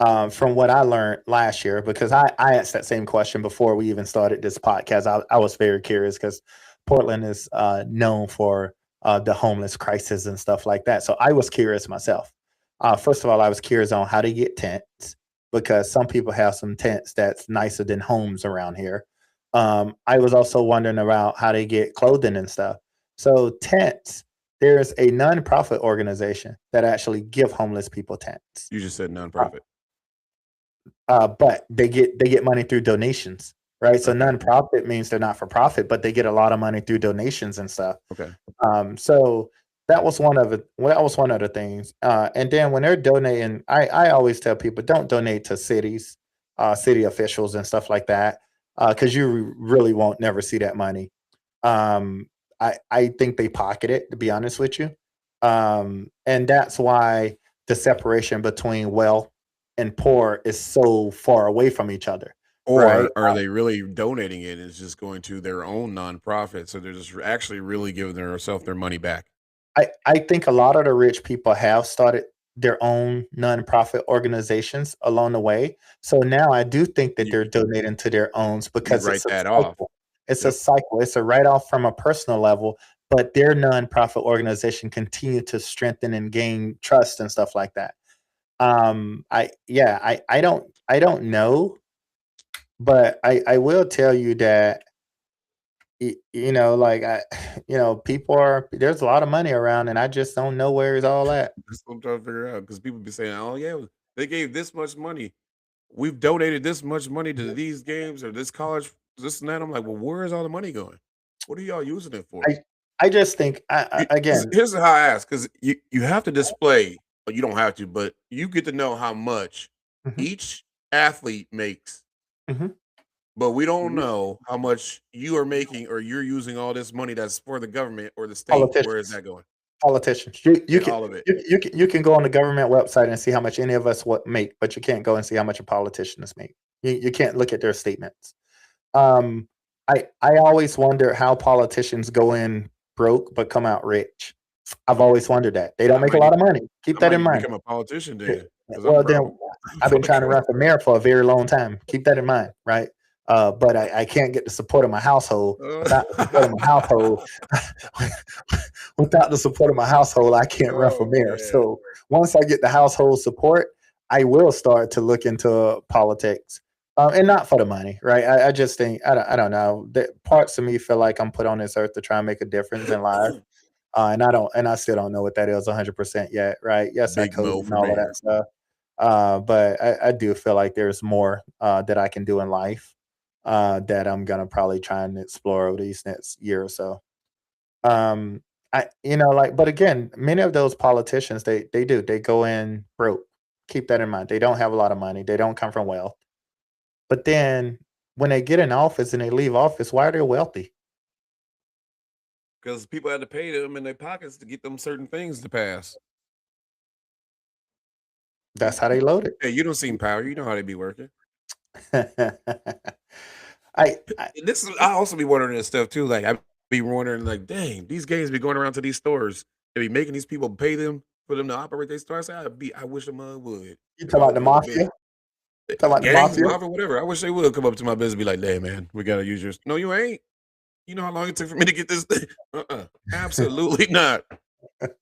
Speaker 3: From what I learned last year, because I asked that same question before we even started this podcast. I was very curious because Portland is known for the homeless crisis and stuff like that. So I was curious myself. First of all, I was curious on how to get tents because some people have some tents that's nicer than homes around here. I was also wondering about how they get clothing and stuff. So tents, there's a nonprofit organization that actually give homeless people tents.
Speaker 2: You just said
Speaker 3: Uh,
Speaker 2: nonprofit.
Speaker 3: but they get money through donations, right? So nonprofit means they're not for profit, but they get a lot of money through donations and stuff.
Speaker 2: Okay.
Speaker 3: So that was one of it. Well, that was one of the things. And then when they're donating, I always tell people don't donate to cities, city officials and stuff like that, because you really won't never see that money. I think they pocket it, to be honest with you, and that's why the separation between wealth and poor is so far away from each other, right?
Speaker 2: Or are they really donating it? It's just going to their own nonprofit, so they're just actually really giving themselves their money back.
Speaker 3: I think a lot of the rich people have started their own nonprofit organizations along the way. So now I do think that
Speaker 2: You
Speaker 3: they're donating to their owns
Speaker 2: you
Speaker 3: because
Speaker 2: write
Speaker 3: it's a
Speaker 2: that off.
Speaker 3: cycle. It's a
Speaker 2: Yep.
Speaker 3: cycle. It's a write-off from a personal level, but their nonprofit organization continue to strengthen and gain trust and stuff like that. I don't know, but I will tell you that like people there's a lot of money around, and I just don't know where it's all at.
Speaker 2: That's what I'm trying to figure out because people be saying, "Oh yeah, they gave this much money. We've donated this much money to these games or this college, this and that." I'm like, "Well, where is all the money going? What are y'all using it for?"
Speaker 3: I I just think again.
Speaker 2: Here's how I ask because you have to display, or you don't have to, but you get to know how much
Speaker 3: Mhm,
Speaker 2: each athlete makes,
Speaker 3: mhm.
Speaker 2: but we don't know how much you are making or you're using all this money that's for the government or the state. Where is
Speaker 3: Politicians,
Speaker 2: that going?
Speaker 3: politicians. You
Speaker 2: And
Speaker 3: can
Speaker 2: all of it.
Speaker 3: you can go on the government website and see how much any of us what make, but you can't go and see how much a politician is make. You can't look at their statements. Um, I always wonder how politicians go in broke but come out rich. I've always wondered that. They don't
Speaker 2: I
Speaker 3: make a
Speaker 2: might
Speaker 3: lot
Speaker 2: need
Speaker 3: of money. Keep
Speaker 2: I
Speaker 3: that
Speaker 2: might
Speaker 3: in
Speaker 2: need to
Speaker 3: mind.
Speaker 2: become a politician
Speaker 3: Yeah,
Speaker 2: then because I'm
Speaker 3: well, then
Speaker 2: broke.
Speaker 3: I've been trying to
Speaker 2: Fuck.
Speaker 3: run for mayor for a very long time. Keep that in mind, right? But I can't get the support of my household. Without the support of my household, without the support of my household, I can't run for
Speaker 2: Oh
Speaker 3: mayor.
Speaker 2: man.
Speaker 3: So once I get the household support, I will start to look into politics, and not for the money, right? I just think I don't know. Parts of me feel like I'm put on this earth to try and make a difference in life, and I still don't know what that is 100% yet, right? Yes, I
Speaker 2: Big
Speaker 3: code
Speaker 2: Mo
Speaker 3: and
Speaker 2: for
Speaker 3: all of that
Speaker 2: mayor.
Speaker 3: stuff, but I do feel like there's more that I can do in life, that I'm gonna probably try and explore over these next year or so. Um, but again, many of those politicians, they go in broke. Keep that in mind. They don't have a lot of money. They don't come from wealth. But then when they get in office and they leave office, why are they wealthy?
Speaker 2: Because people had to pay them in their pockets to get them certain things to pass.
Speaker 3: That's how they load
Speaker 2: Hey, you don't seem power. You know how they be working.
Speaker 3: it. I, I
Speaker 2: And this is I also be wondering this stuff too. Like I be wondering, like, dang, these games be going around to these stores. They be making these people pay them for them to operate their store. I say, I wish a mug would.
Speaker 3: you talking
Speaker 2: Come
Speaker 3: about
Speaker 2: up
Speaker 3: the
Speaker 2: to my business.
Speaker 3: mafia? Talking about the
Speaker 2: Gangs,
Speaker 3: mafia?
Speaker 2: mafia, whatever. I wish they would come up to my business and be like, hey man, we gotta use yours. No, you ain't. You know how long it took for me to get this thing? Absolutely not.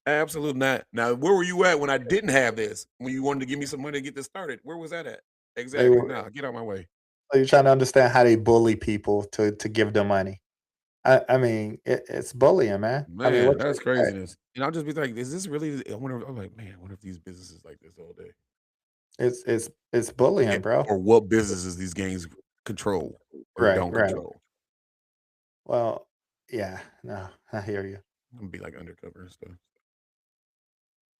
Speaker 2: Absolutely not. Now, where were you at when I didn't have this? When you wanted to give me some money to get this started? Where was that at?
Speaker 3: They
Speaker 2: Exactly.
Speaker 3: were.
Speaker 2: Now, get out my way.
Speaker 3: So you're trying to understand how they bully people to give them money. I mean, it's bullying, man. I mean,
Speaker 2: Man,
Speaker 3: what you
Speaker 2: that's
Speaker 3: expect?
Speaker 2: craziness. And I'll just be like, is this really? I wonder. I'm like, man, I wonder if these businesses like this all day,
Speaker 3: It's bullying, bro.
Speaker 2: or what businesses these gangs control or
Speaker 3: Right,
Speaker 2: don't
Speaker 3: right.
Speaker 2: control.
Speaker 3: Well, yeah, no, I hear you.
Speaker 2: I'm gonna be like undercover and stuff.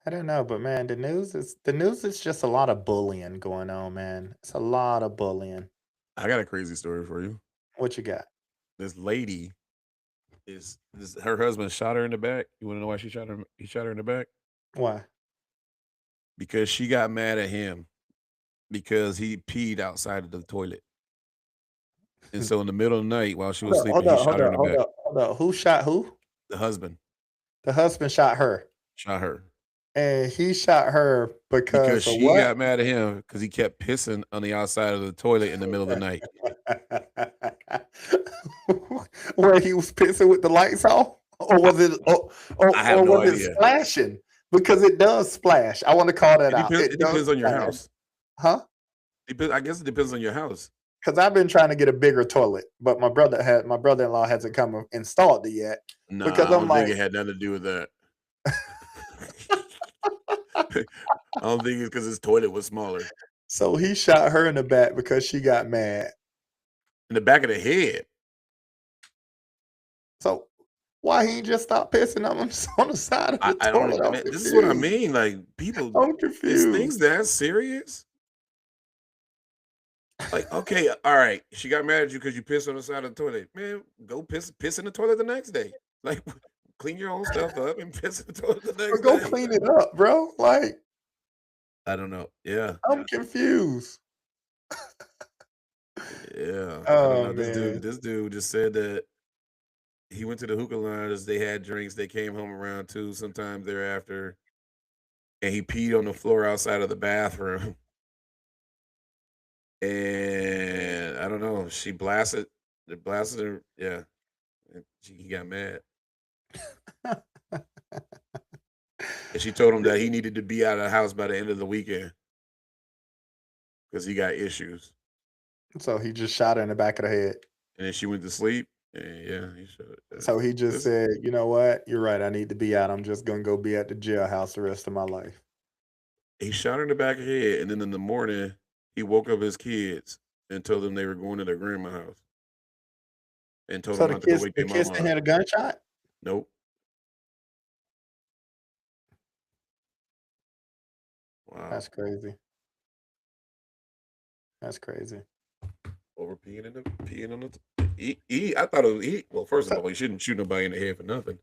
Speaker 3: I don't know, but man, the news is just a lot of bullying going on, man. It's a lot of bullying.
Speaker 2: I got a crazy story for you.
Speaker 3: What you got?
Speaker 2: This lady is this her husband shot her in the back. You want to know why she shot her? He shot her in the back
Speaker 3: Why?
Speaker 2: because she got mad at him because he peed outside of the toilet. And so in the middle of the night while she was sleeping,
Speaker 3: Hold
Speaker 2: he
Speaker 3: up,
Speaker 2: shot
Speaker 3: hold
Speaker 2: her
Speaker 3: up,
Speaker 2: in the
Speaker 3: hold
Speaker 2: back.
Speaker 3: up, hold up. Who shot who?
Speaker 2: The husband
Speaker 3: The husband shot her,
Speaker 2: shot her
Speaker 3: and he shot her
Speaker 2: because
Speaker 3: because of
Speaker 2: she
Speaker 3: what?
Speaker 2: got mad at him because he kept pissing on the outside of the toilet in the middle of the night.
Speaker 3: Where he was pissing with the lights off, or was it,
Speaker 2: I have
Speaker 3: or
Speaker 2: no
Speaker 3: was it
Speaker 2: idea.
Speaker 3: splashing? Because it does splash. I want to call that
Speaker 2: It
Speaker 3: out.
Speaker 2: depends.
Speaker 3: It
Speaker 2: It
Speaker 3: does
Speaker 2: depends on your
Speaker 3: splash,
Speaker 2: house.
Speaker 3: huh?
Speaker 2: I guess it depends on your house.
Speaker 3: Because I've been trying to get a bigger toilet, but my brother-in-law hasn't come and installed it yet.
Speaker 2: Nah,
Speaker 3: Because
Speaker 2: I
Speaker 3: I'm
Speaker 2: don't think
Speaker 3: like,
Speaker 2: it had nothing to do with that. I don't think it's because his toilet was smaller.
Speaker 3: So he shot her in the back because she got mad.
Speaker 2: In the back of the head.
Speaker 3: So why he ain't just stop pissing on him on the side of the
Speaker 2: I don't
Speaker 3: toilet? I'm
Speaker 2: man, this is what I
Speaker 3: confused.
Speaker 2: mean. Like people,
Speaker 3: I'm
Speaker 2: is
Speaker 3: confused.
Speaker 2: things that serious? Like, okay, all right. She got mad at you because you pissed on the side of the toilet. Man, go piss in the toilet the next day. Like, clean your own stuff up and piss in the toilet the
Speaker 3: Or
Speaker 2: next
Speaker 3: go
Speaker 2: day.
Speaker 3: clean it up, bro. Like,
Speaker 2: I don't know. Yeah,
Speaker 3: I'm confused.
Speaker 2: yeah. I don't
Speaker 3: Oh
Speaker 2: know.
Speaker 3: man.
Speaker 2: This dude just said that he went to the hookah lounge. They had drinks. They came home around 2 sometime thereafter, and he peed on the floor outside of the bathroom. And I don't know. She blasted her. Yeah, and he got mad. And she told him that he needed to be out of the house by the end of the weekend because he got issues.
Speaker 3: So he just shot her in the back of the head.
Speaker 2: And then she went to sleep. And yeah, he showed it.
Speaker 3: So he just said, you know what? You're right. I need to be out. I'm just gonna go be at the jailhouse the rest of my life.
Speaker 2: He shot her in the back of the head, and then in the morning, he woke up his kids and told them they were going to their grandma's house. And told
Speaker 3: So
Speaker 2: them
Speaker 3: the
Speaker 2: not to go
Speaker 3: kids,
Speaker 2: wake
Speaker 3: the
Speaker 2: their
Speaker 3: kids
Speaker 2: mama
Speaker 3: didn't
Speaker 2: up.
Speaker 3: hit a gunshot.
Speaker 2: Nope. Wow.
Speaker 3: That's crazy. That's crazy.
Speaker 2: Over peeing on the. I thought it was. Well, first of all, he shouldn't shoot nobody in the head for nothing.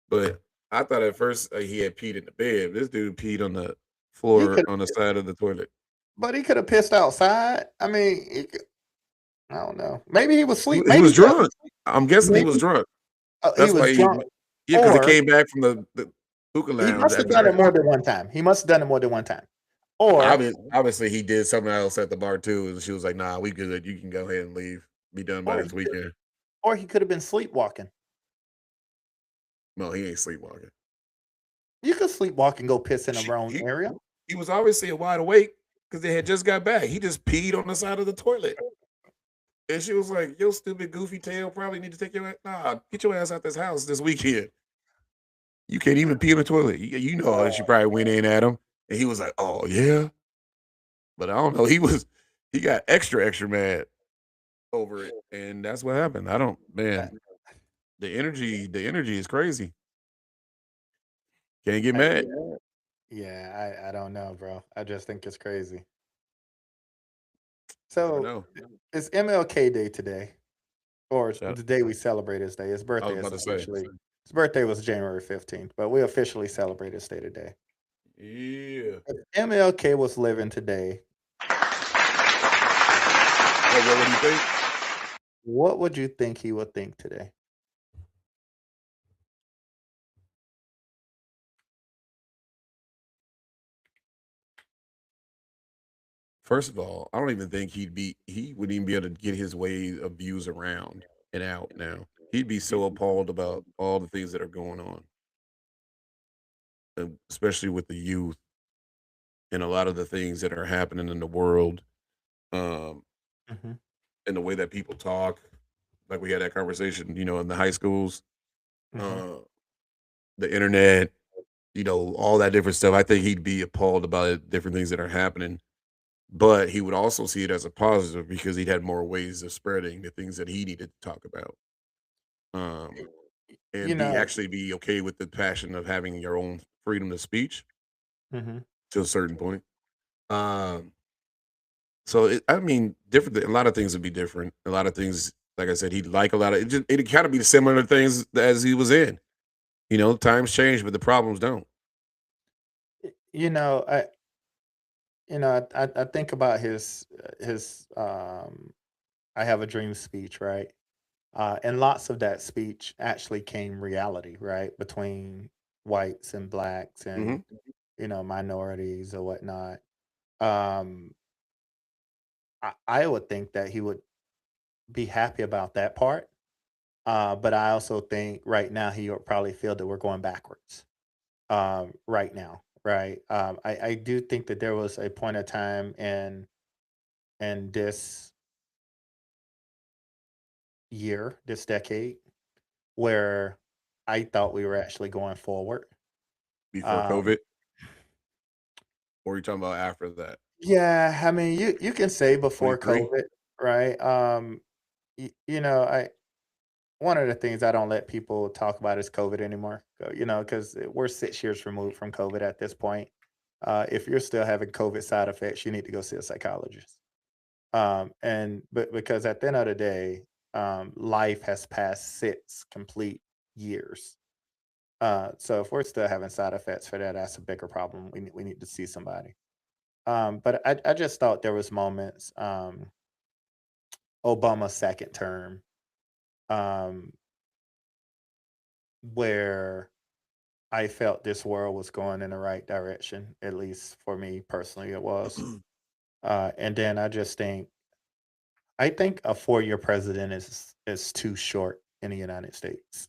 Speaker 2: But I thought at first he had peed in the bed. This dude peed on the floor on the side of the toilet.
Speaker 3: But he could have pissed outside. I mean, I don't know. Maybe he was asleep.
Speaker 2: He was drunk. I'm guessing he was drunk.
Speaker 3: That's why drunk.
Speaker 2: Yeah, because he came back from the hookah lounge.
Speaker 3: He must have done it more than one time. Or
Speaker 2: obviously he did something else at the bar too, and she was like, "Nah, we good. You can go ahead and leave. Be done by this weekend."
Speaker 3: Or he could have been sleepwalking.
Speaker 2: No, he ain't sleepwalking.
Speaker 3: You could sleepwalk and go piss in a wrong area.
Speaker 2: He was obviously wide awake because they had just got back. He just peed on the side of the toilet. And she was like, "Yo, stupid goofy tail, probably need to take your get your ass out this house this weekend. You can't even pee in the toilet. You know she probably went in at him." And he was like, "Oh yeah," but I don't know. He got extra mad over it, and that's what happened. Man. The energy is crazy. Can't get mad.
Speaker 3: Yeah, I don't know, bro. I just think it's crazy.
Speaker 2: Never
Speaker 3: So
Speaker 2: know.
Speaker 3: it's MLK Day today, or
Speaker 2: Shout-
Speaker 3: the day we celebrate his day. His
Speaker 2: I
Speaker 3: birthday
Speaker 2: was
Speaker 3: is
Speaker 2: about to say.
Speaker 3: officially. His birthday was January 15th, but we officially celebrate his day today.
Speaker 2: Yeah.
Speaker 3: If MLK was living today,
Speaker 2: what would you think?
Speaker 3: what would you think he would think today?
Speaker 2: First of all, I don't even think he wouldn't even be able to get his way of views around and out now. He'd be so appalled about all the things that are going on, especially with the youth and a lot of the things that are happening in the world, and the way that people talk. Like we had that conversation, in the high schools, the internet, all that different stuff. I think he'd be appalled about it, different things that are happening. But he would also see it as a positive because he'd had more ways of spreading the things that he needed to talk about. And actually be okay with the passion of having your own freedom of speech to a certain point. So different. A lot of things would be different. A lot of things, like I said, he'd like a lot of it. It'd kind of be similar things as he was in. Times change, but the problems don't.
Speaker 3: I think about his I have a dream speech, right? And lots of that speech actually came reality, right? Between whites and blacks and minorities or whatnot. I would think that he would be happy about that part. But I also think right now he would probably feel that we're going backwards. Right now, right? I do think that there was a point of time in this year, this decade, where I thought we were actually going forward.
Speaker 2: Before COVID? Or are you talking about after that?
Speaker 3: Yeah, I mean, you can say before
Speaker 2: 23.
Speaker 3: COVID, right? You know, I one of the things I don't let people talk about is COVID anymore. You know, because we're 6 years removed from COVID at this point. If you're still having COVID side effects, you need to go see a psychologist. But because at the end of the day, life has passed 6 complete years. So if we're still having side effects for that, that's a bigger problem. We need to see somebody. But I just thought there was moments, Obama's second term, um, where I felt this world was going in the right direction. At least for me personally, it was. And then I think a 4 year president is too short in the United States.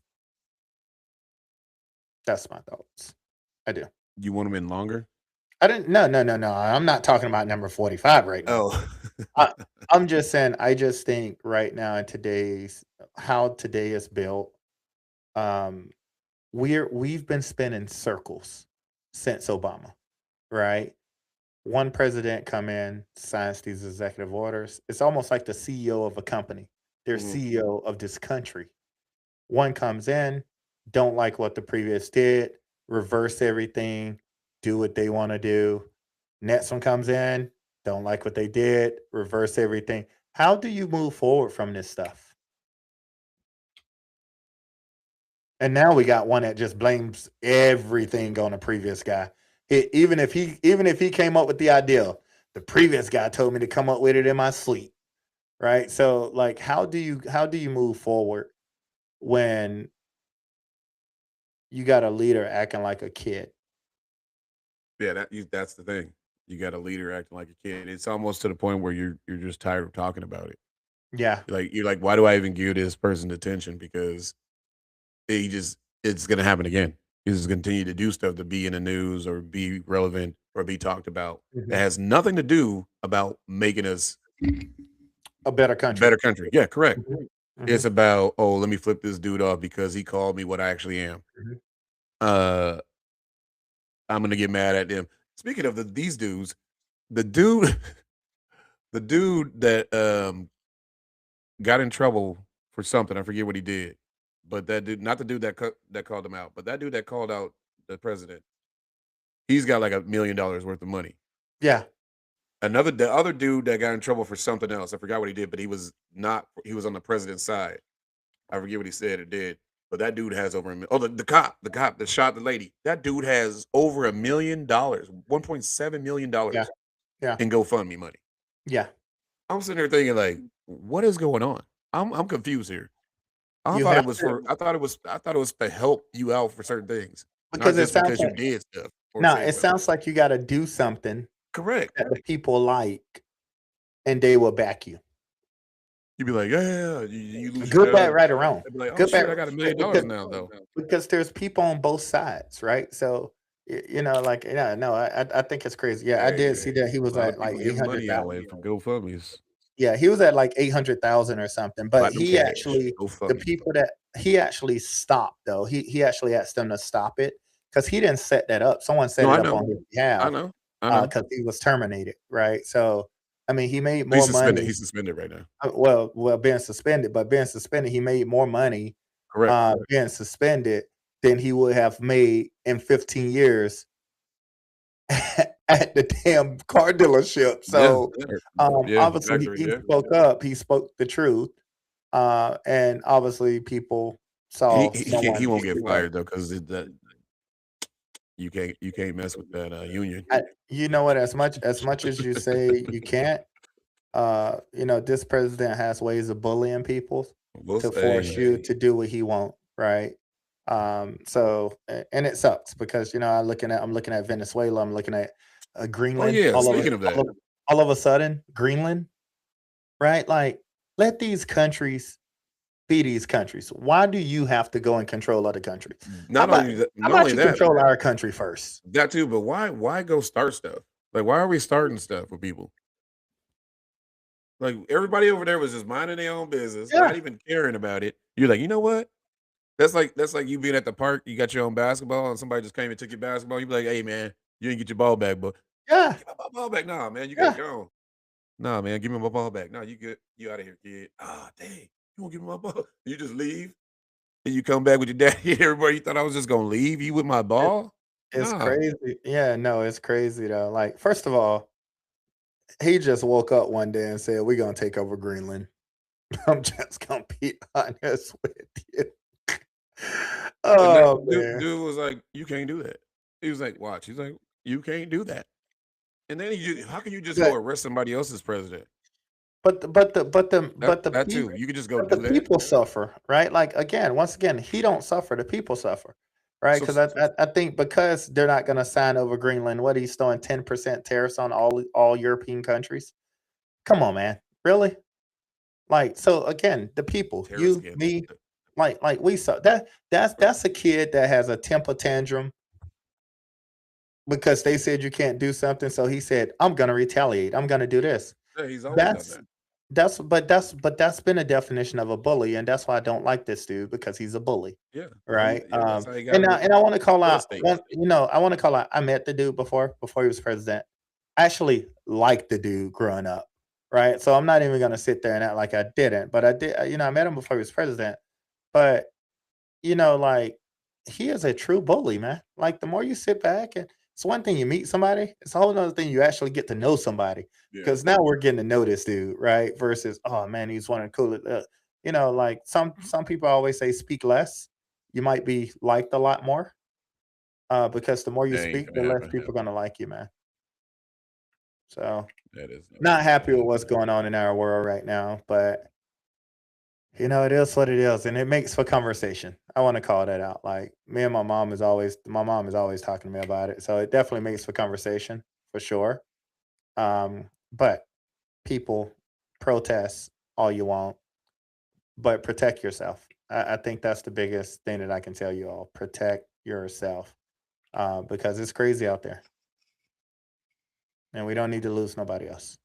Speaker 3: That's my thoughts. I do.
Speaker 2: You want them in longer?
Speaker 3: I didn't. No, no, no, no. I'm not talking about number 45 right now.
Speaker 2: Oh,
Speaker 3: I, I'm just saying. I just think right now in today's how today is built, um, we've been spinning circles since Obama, right? One president come in, signs these executive orders. It's almost like the CEO of a company. They're
Speaker 2: Mhm.
Speaker 3: CEO of this country. One comes in, don't like what the previous did, reverse everything, do what they want to do. Next one comes in, don't like what they did, reverse everything. How do you move forward from this stuff? And now we got one that just blames everything on the previous guy. Even if he came up with the idea, the previous guy told me to come up with it in my sleep, right? So like, how do you move forward when you got a leader acting like a kid?
Speaker 2: Yeah, that's the thing. You got a leader acting like a kid. It's almost to the point where you're just tired of talking about it.
Speaker 3: Yeah,
Speaker 2: You're like, why do I even give this person attention? Because it's gonna happen again. He's just continue to do stuff to be in the news or be relevant or be talked about. It
Speaker 3: mhm.
Speaker 2: has nothing to do about making us
Speaker 3: A better
Speaker 2: a
Speaker 3: country.
Speaker 2: better country. Yeah, correct.
Speaker 3: Mhm,
Speaker 2: It's
Speaker 3: mhm,
Speaker 2: about, oh, let me flip this dude off because he called me what I actually am.
Speaker 3: mhm.
Speaker 2: Uh, I'm gonna get mad at them. Speaking of these dudes, the dude, the dude that got in trouble for something. I forget what he did, but that dude, not the dude that called him out, but that dude that called out the president. He's got like $1 million worth of money.
Speaker 3: Yeah,
Speaker 2: The other dude that got in trouble for something else. I forgot what he did, but he was not. He was on the president's side. I forget what he said or did, but that dude has over a million. Oh, the cop that shot the lady. That dude has over $1 million, $1.7 million
Speaker 3: yeah, yeah,
Speaker 2: in GoFundMe money.
Speaker 3: yeah.
Speaker 2: I'm sitting there thinking, like, what is going on? I'm confused here. I
Speaker 3: You
Speaker 2: thought
Speaker 3: have
Speaker 2: it was
Speaker 3: to,
Speaker 2: for. I thought it was to help you out for certain things, not
Speaker 3: because it
Speaker 2: just
Speaker 3: sounds
Speaker 2: because you
Speaker 3: like
Speaker 2: did stuff or
Speaker 3: no,
Speaker 2: said
Speaker 3: it
Speaker 2: something.
Speaker 3: sounds like you got to do something
Speaker 2: Correct.
Speaker 3: that the people like, and they will back you.
Speaker 2: You'd be like, yeah, you lose your
Speaker 3: Good, bad,
Speaker 2: job.
Speaker 3: right, or wrong.
Speaker 2: They'd be like, oh
Speaker 3: Good, bad,
Speaker 2: shit, I got $1 million
Speaker 3: because
Speaker 2: now though.
Speaker 3: there's people on both sides, right? So like yeah, no, I think it's crazy. Yeah, I did see
Speaker 2: Hey,
Speaker 3: that he
Speaker 2: a
Speaker 3: was
Speaker 2: lot of
Speaker 3: at like
Speaker 2: people
Speaker 3: eight
Speaker 2: giving
Speaker 3: hundred
Speaker 2: money
Speaker 3: thousand.
Speaker 2: away from GoFundmes.
Speaker 3: Yeah, he was at like 800,000 or something. But
Speaker 2: Platinum
Speaker 3: he
Speaker 2: Cash,
Speaker 3: actually, the
Speaker 2: GoFundMe.
Speaker 3: people that he actually stopped though, he actually asked them to stop it because he didn't set that up. Someone set
Speaker 2: No,
Speaker 3: it
Speaker 2: I
Speaker 3: up
Speaker 2: know,
Speaker 3: on his
Speaker 2: I
Speaker 3: behalf
Speaker 2: know, I know.
Speaker 3: because he was terminated, right? So I mean, he made
Speaker 2: He's
Speaker 3: more
Speaker 2: suspended.
Speaker 3: money.
Speaker 2: He's suspended right now.
Speaker 3: Being suspended, he made more money
Speaker 2: Correct.
Speaker 3: being suspended than he would have made in 15 years at the damn car dealership.
Speaker 2: Yeah.
Speaker 3: So
Speaker 2: Yeah.
Speaker 3: obviously
Speaker 2: Factory.
Speaker 3: he
Speaker 2: Yeah.
Speaker 3: spoke up, he spoke the truth. And obviously people
Speaker 2: He
Speaker 3: saw
Speaker 2: he he can't. He
Speaker 3: someone
Speaker 2: won't get
Speaker 3: speak up.
Speaker 2: fired though because that you can't mess with that union.
Speaker 3: You know what? As much as you say you can't, this president has ways of bullying people
Speaker 2: We'll
Speaker 3: to force
Speaker 2: say,
Speaker 3: you to do what he won't, right? And it sucks because I'm looking at Venezuela, I'm looking at
Speaker 2: oh
Speaker 3: Greenland,
Speaker 2: yeah. Speaking of that,
Speaker 3: all of a sudden, Greenland, right? Like, let these countries be these countries. Why do you have to go and control other countries? How
Speaker 2: not
Speaker 3: about
Speaker 2: only that,
Speaker 3: how
Speaker 2: not
Speaker 3: about
Speaker 2: only
Speaker 3: you
Speaker 2: that,
Speaker 3: control our country first?
Speaker 2: that too. But why go start stuff? Like, why are we starting stuff with people? Like everybody over there was just minding their own business, not
Speaker 3: Yeah,
Speaker 2: even caring about it. You're like, you know what? That's like you being at the park. You got your own basketball, and somebody just came and took your basketball. You be like, hey man, you didn't get your ball back, but
Speaker 3: Yeah,
Speaker 2: Give me my ball back. Nah, man, you gotta
Speaker 3: yeah.
Speaker 2: go. Nah, man, give me my ball back. Nah, you good. You out of here, kid. Ah, dang. You won't give me my ball. You just leave and you come back with your daddy. Everybody thought I was just gonna leave you with my
Speaker 3: It,
Speaker 2: ball.
Speaker 3: it's
Speaker 2: Nah.
Speaker 3: crazy. Yeah, no, it's crazy though. Like, first of all, he just woke up one day and said, "We're gonna take over Greenland." I'm just gonna be honest with you.
Speaker 2: And that
Speaker 3: Oh
Speaker 2: dude,
Speaker 3: man.
Speaker 2: dude was like, "You can't do that." He was like, "Watch." He's like, "You can't do that." And then how can you just go
Speaker 3: But
Speaker 2: arrest somebody else's president?
Speaker 3: but the
Speaker 2: That too. You could just go
Speaker 3: but the
Speaker 2: do that.
Speaker 3: people suffer, right? Like again, once again, he don't suffer. The people suffer, right?
Speaker 2: So
Speaker 3: Because I think because they're not going to sign over Greenland, what he's throwing 10% tariffs on all European countries. Come on, man, really? Like so again, the people,
Speaker 2: terror
Speaker 3: you,
Speaker 2: scandal.
Speaker 3: me, like we saw that's a kid that has a temper tantrum because they said you can't do something. So he said, I'm gonna retaliate. I'm gonna do this.
Speaker 2: Yeah, he's always done
Speaker 3: That's
Speaker 2: that.
Speaker 3: that's been a definition of a bully, and that's why I don't like this dude because he's a bully,
Speaker 2: Yeah,
Speaker 3: right?
Speaker 2: that's how he got
Speaker 3: And I want to call
Speaker 2: real
Speaker 3: out
Speaker 2: estate.
Speaker 3: one. I want to call out. I met the dude before he was president. I actually liked the dude growing up, right? So I'm not even gonna sit there and act like I didn't, but I did. I met him before he was president, but like he is a true bully, man. Like the more you sit back and it's one thing you meet somebody, it's a whole other thing you actually get to know somebody.
Speaker 2: Yeah,
Speaker 3: Because now we're getting to know this dude, right? Versus, oh man, he's one of the coolest. Like some people always say, speak less. You might be liked a lot more. Because the more you
Speaker 2: that ain't
Speaker 3: speak, the
Speaker 2: gonna
Speaker 3: less
Speaker 2: happen.
Speaker 3: people are gonna like you, man. So
Speaker 2: That is not
Speaker 3: not
Speaker 2: gonna
Speaker 3: happy with
Speaker 2: happen.
Speaker 3: what's going on in our world right now, but it is what it is, and it makes for conversation. I want to call that out. Like me and my mom is always talking to me about it. So it definitely makes for conversation for sure. But people protest all you want, but protect yourself. I think that's the biggest thing that I can tell you all. Protect yourself. Because it's crazy out there. And we don't need to lose nobody else.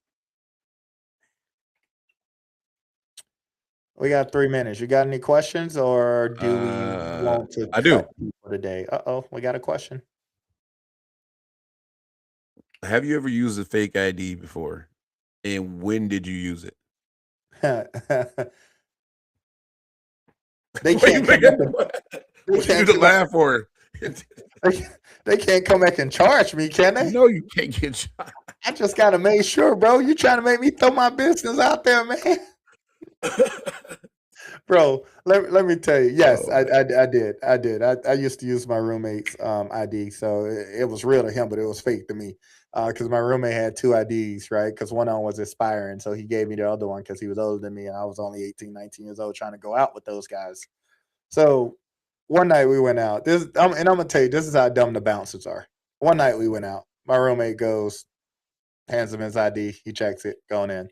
Speaker 3: We got 3 minutes. You got any questions or do we want to
Speaker 2: I do.
Speaker 3: cut people today? Uh-oh, we got a question.
Speaker 2: Have you ever used a fake ID before? And when did you use it?
Speaker 3: They
Speaker 2: Why you
Speaker 3: can't come
Speaker 2: making
Speaker 3: back and they
Speaker 2: what you do
Speaker 3: can't
Speaker 2: the
Speaker 3: come back,
Speaker 2: laugh for?
Speaker 3: they can't come back and charge me, can they?
Speaker 2: No, you can't get shot.
Speaker 3: I just gotta make sure, bro. You trying to make me throw my business out there, man? Bro, let me tell you. Yes,
Speaker 2: Oh,
Speaker 3: I did. I used to use my roommate's ID, so it was real to him, but it was fake to me. Because my roommate had two IDs, right? Because one of them was expiring, so he gave me the other one because he was older than me, and I was only 18, 19 years old trying to go out with those guys. So one night we went out. And I'm gonna tell you, this is how dumb the bouncers are. One night we went out. My roommate goes, hands him his ID. He checks it, going in.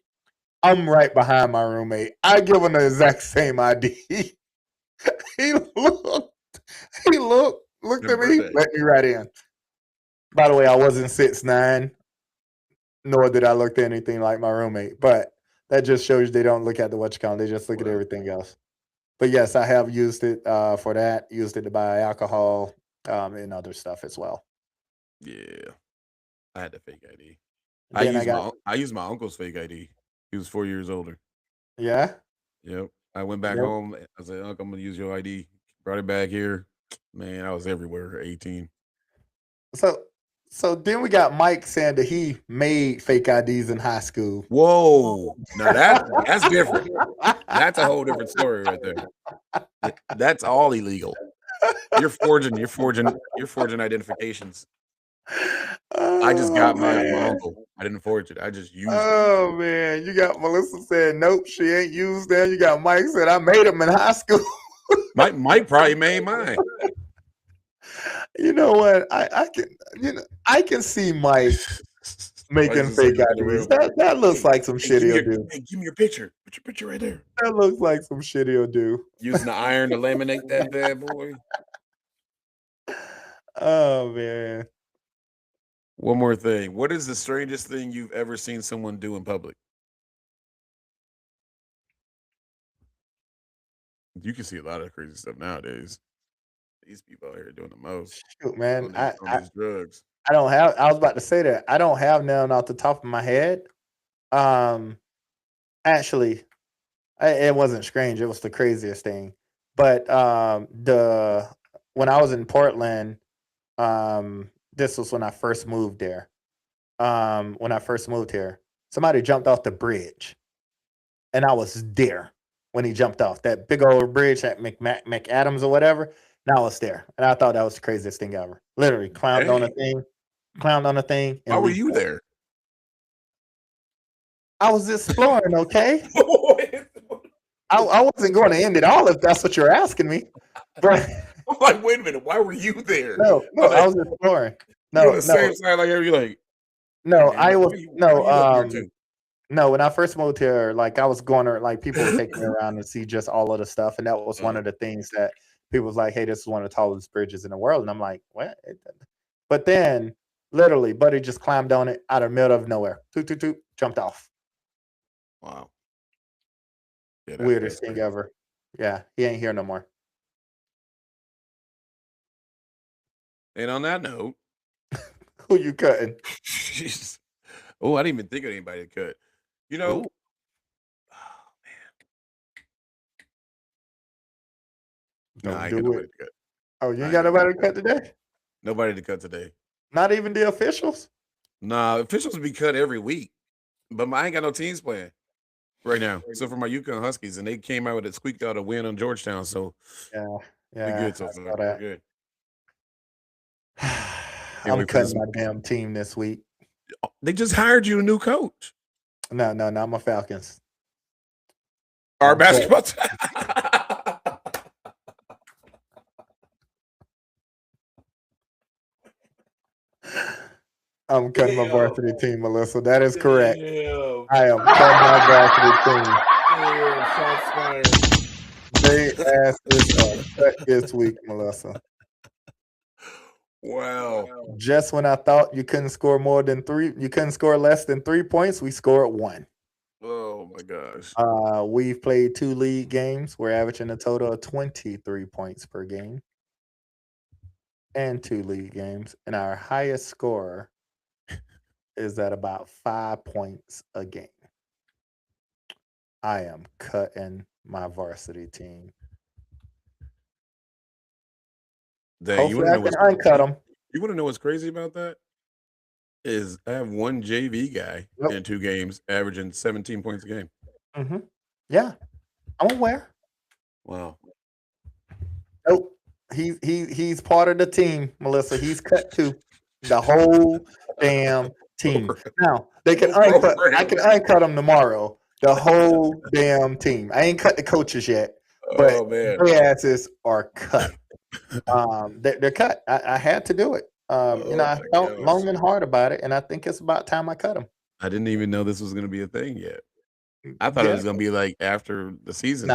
Speaker 3: I'm right behind my roommate. I give him the exact same ID. he looked, looked at me, let me right in. By the way, I wasn't 6'9", nor did I look anything like my roommate. But that just shows you they don't look at the what you call. They just look at everything else. But yes, I have used it for that. Used it to buy alcohol and other stuff as well.
Speaker 2: yeah. I had the fake ID.
Speaker 3: Then
Speaker 2: I used my uncle's fake ID. He was 4 years older.
Speaker 3: Yeah.
Speaker 2: Yep. I went back
Speaker 3: Yep.
Speaker 2: home. I said, "Uncle, I'm gonna use your ID." Brought it back here. Man, I was everywhere. 18.
Speaker 3: So then we got Mike saying that he made fake IDs in high school.
Speaker 2: Whoa! Now that's different. That's a whole different story right there. That's all illegal. You're forging identifications. I just got mine from my uncle. I didn't forge it. I just used it.
Speaker 3: Oh man, you got Melissa saying nope, she ain't used them. You got Mike said I made them in high school.
Speaker 2: Mike probably made mine.
Speaker 3: You know what? I can see Mike making fake IDs. That looks like some shit he'll do.
Speaker 2: Hey, give me your picture. Put your picture right there.
Speaker 3: That looks like some shit he'll do.
Speaker 2: Using the iron to laminate that bad boy.
Speaker 3: Oh man.
Speaker 2: One more thing. What is the strangest thing you've ever seen someone do in public? You can see a lot of crazy stuff nowadays. These people out here doing the most.
Speaker 3: Shoot, man.
Speaker 2: On these drugs.
Speaker 3: I don't have. I was about to say that I don't have none off the top of my head. Actually, it wasn't strange. It was the craziest thing. But when I was in Portland, this was when I first moved there. When I first moved here, somebody jumped off the bridge, and I was there when he jumped off that big old bridge at McAdams or whatever. And I was there, and I thought that was the craziest thing ever. Literally clowned on a thing, and
Speaker 2: Why were
Speaker 3: leaped
Speaker 2: you
Speaker 3: off.
Speaker 2: there?
Speaker 3: I was exploring, okay? I wasn't going to end it all if that's what you're asking me. But
Speaker 2: I'm like, wait a minute, why were you there?
Speaker 3: no,
Speaker 2: Like,
Speaker 3: I was exploring.
Speaker 2: you're on
Speaker 3: No,
Speaker 2: the same side like you're like,
Speaker 3: no,
Speaker 2: man,
Speaker 3: I was
Speaker 2: why you up there too?
Speaker 3: no. When I first moved here, like I was going to like people were taking me around to see just all of the stuff, and that was one of the things that people was like, "Hey, this is one of the tallest bridges in the world," and I'm like, "What?" But then, literally, Buddy just climbed on it out of the middle of nowhere, toot, jumped off.
Speaker 2: Wow. Yeah,
Speaker 3: Weirdest thing ever. Yeah, he ain't here no more.
Speaker 2: And on that note,
Speaker 3: Who you cutting?
Speaker 2: Jesus. Oh, I didn't even think of anybody to cut. You know,
Speaker 3: Ooh.
Speaker 2: no, I ain't
Speaker 3: do
Speaker 2: got nobody
Speaker 3: it.
Speaker 2: to cut.
Speaker 3: Oh, you
Speaker 2: I
Speaker 3: ain't got
Speaker 2: ain't
Speaker 3: nobody to cut today?
Speaker 2: Nobody to cut today.
Speaker 3: Not even the officials?
Speaker 2: Nah, officials be cut every week, but I ain't got no teams playing right now. So for my Yukon Huskies, and they came out with it, squeaked out a win on Georgetown. So
Speaker 3: Yeah,
Speaker 2: we
Speaker 3: yeah.
Speaker 2: good so
Speaker 3: I
Speaker 2: far.
Speaker 3: saw
Speaker 2: We're
Speaker 3: that.
Speaker 2: good.
Speaker 3: I'm
Speaker 2: wait for
Speaker 3: cutting
Speaker 2: this-
Speaker 3: my damn team this week.
Speaker 2: They just hired you a new coach.
Speaker 3: No, not my Falcons.
Speaker 2: Our
Speaker 3: I'm
Speaker 2: basketball team.
Speaker 3: I'm cutting my
Speaker 2: Damn.
Speaker 3: varsity team, Melissa. That is correct.
Speaker 2: Damn.
Speaker 3: I am cutting my varsity team.
Speaker 2: Damn, shots fired.
Speaker 3: They asses are cut this week, Melissa.
Speaker 2: Wow.
Speaker 3: Just when I thought you couldn't score less than 3 points, we scored 1.
Speaker 2: Oh my gosh.
Speaker 3: We've played 2 league games. We're averaging a total of 23 points per game. And 2 league games. And our highest score is at about 5 points a game. I am cutting my varsity team.
Speaker 2: Dang,
Speaker 3: Hopefully I can uncut them.
Speaker 2: You want to know what's crazy about that? Is I have one JV guy in 2 games averaging 17 points a game.
Speaker 3: Mm-hmm. Yeah, I'm aware.
Speaker 2: Wow.
Speaker 3: Nope. He's part of the team, Melissa. He's cut too. The whole damn team. Now they can uncut. I can uncut them tomorrow. The whole damn team. I ain't cut the coaches yet, but their asses are cut. They're cut. I had to do it. I felt long and hard about it, and I think it's about time I cut them.
Speaker 2: I didn't even know this was going to be a thing yet. I thought it was going to be like after the season.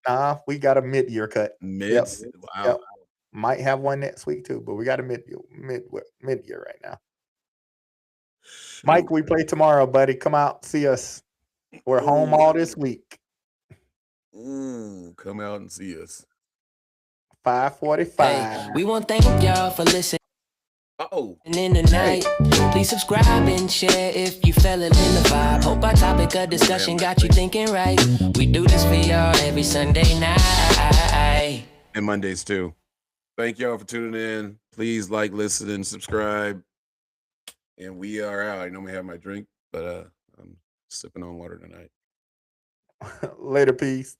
Speaker 3: Nah, we got a mid-year cut.
Speaker 2: Wow.
Speaker 3: Yep. Might have one next week too, but we got a mid-year right now. Shoot. Mike, we play tomorrow, buddy. Come out, see us. We're home all this week.
Speaker 2: Come out and see us.
Speaker 3: 5:45.
Speaker 4: Hey, we want to thank y'all for listening. And in the night, please subscribe and share if you fell in the vibe. Hope our topic of discussion got you thinking right. We do this for y'all every Sunday night.
Speaker 2: And Mondays too. Thank y'all for tuning in. Please like, listen, and subscribe. And we are out. I normally have my drink, but I'm sipping on water tonight.
Speaker 3: Later, peace.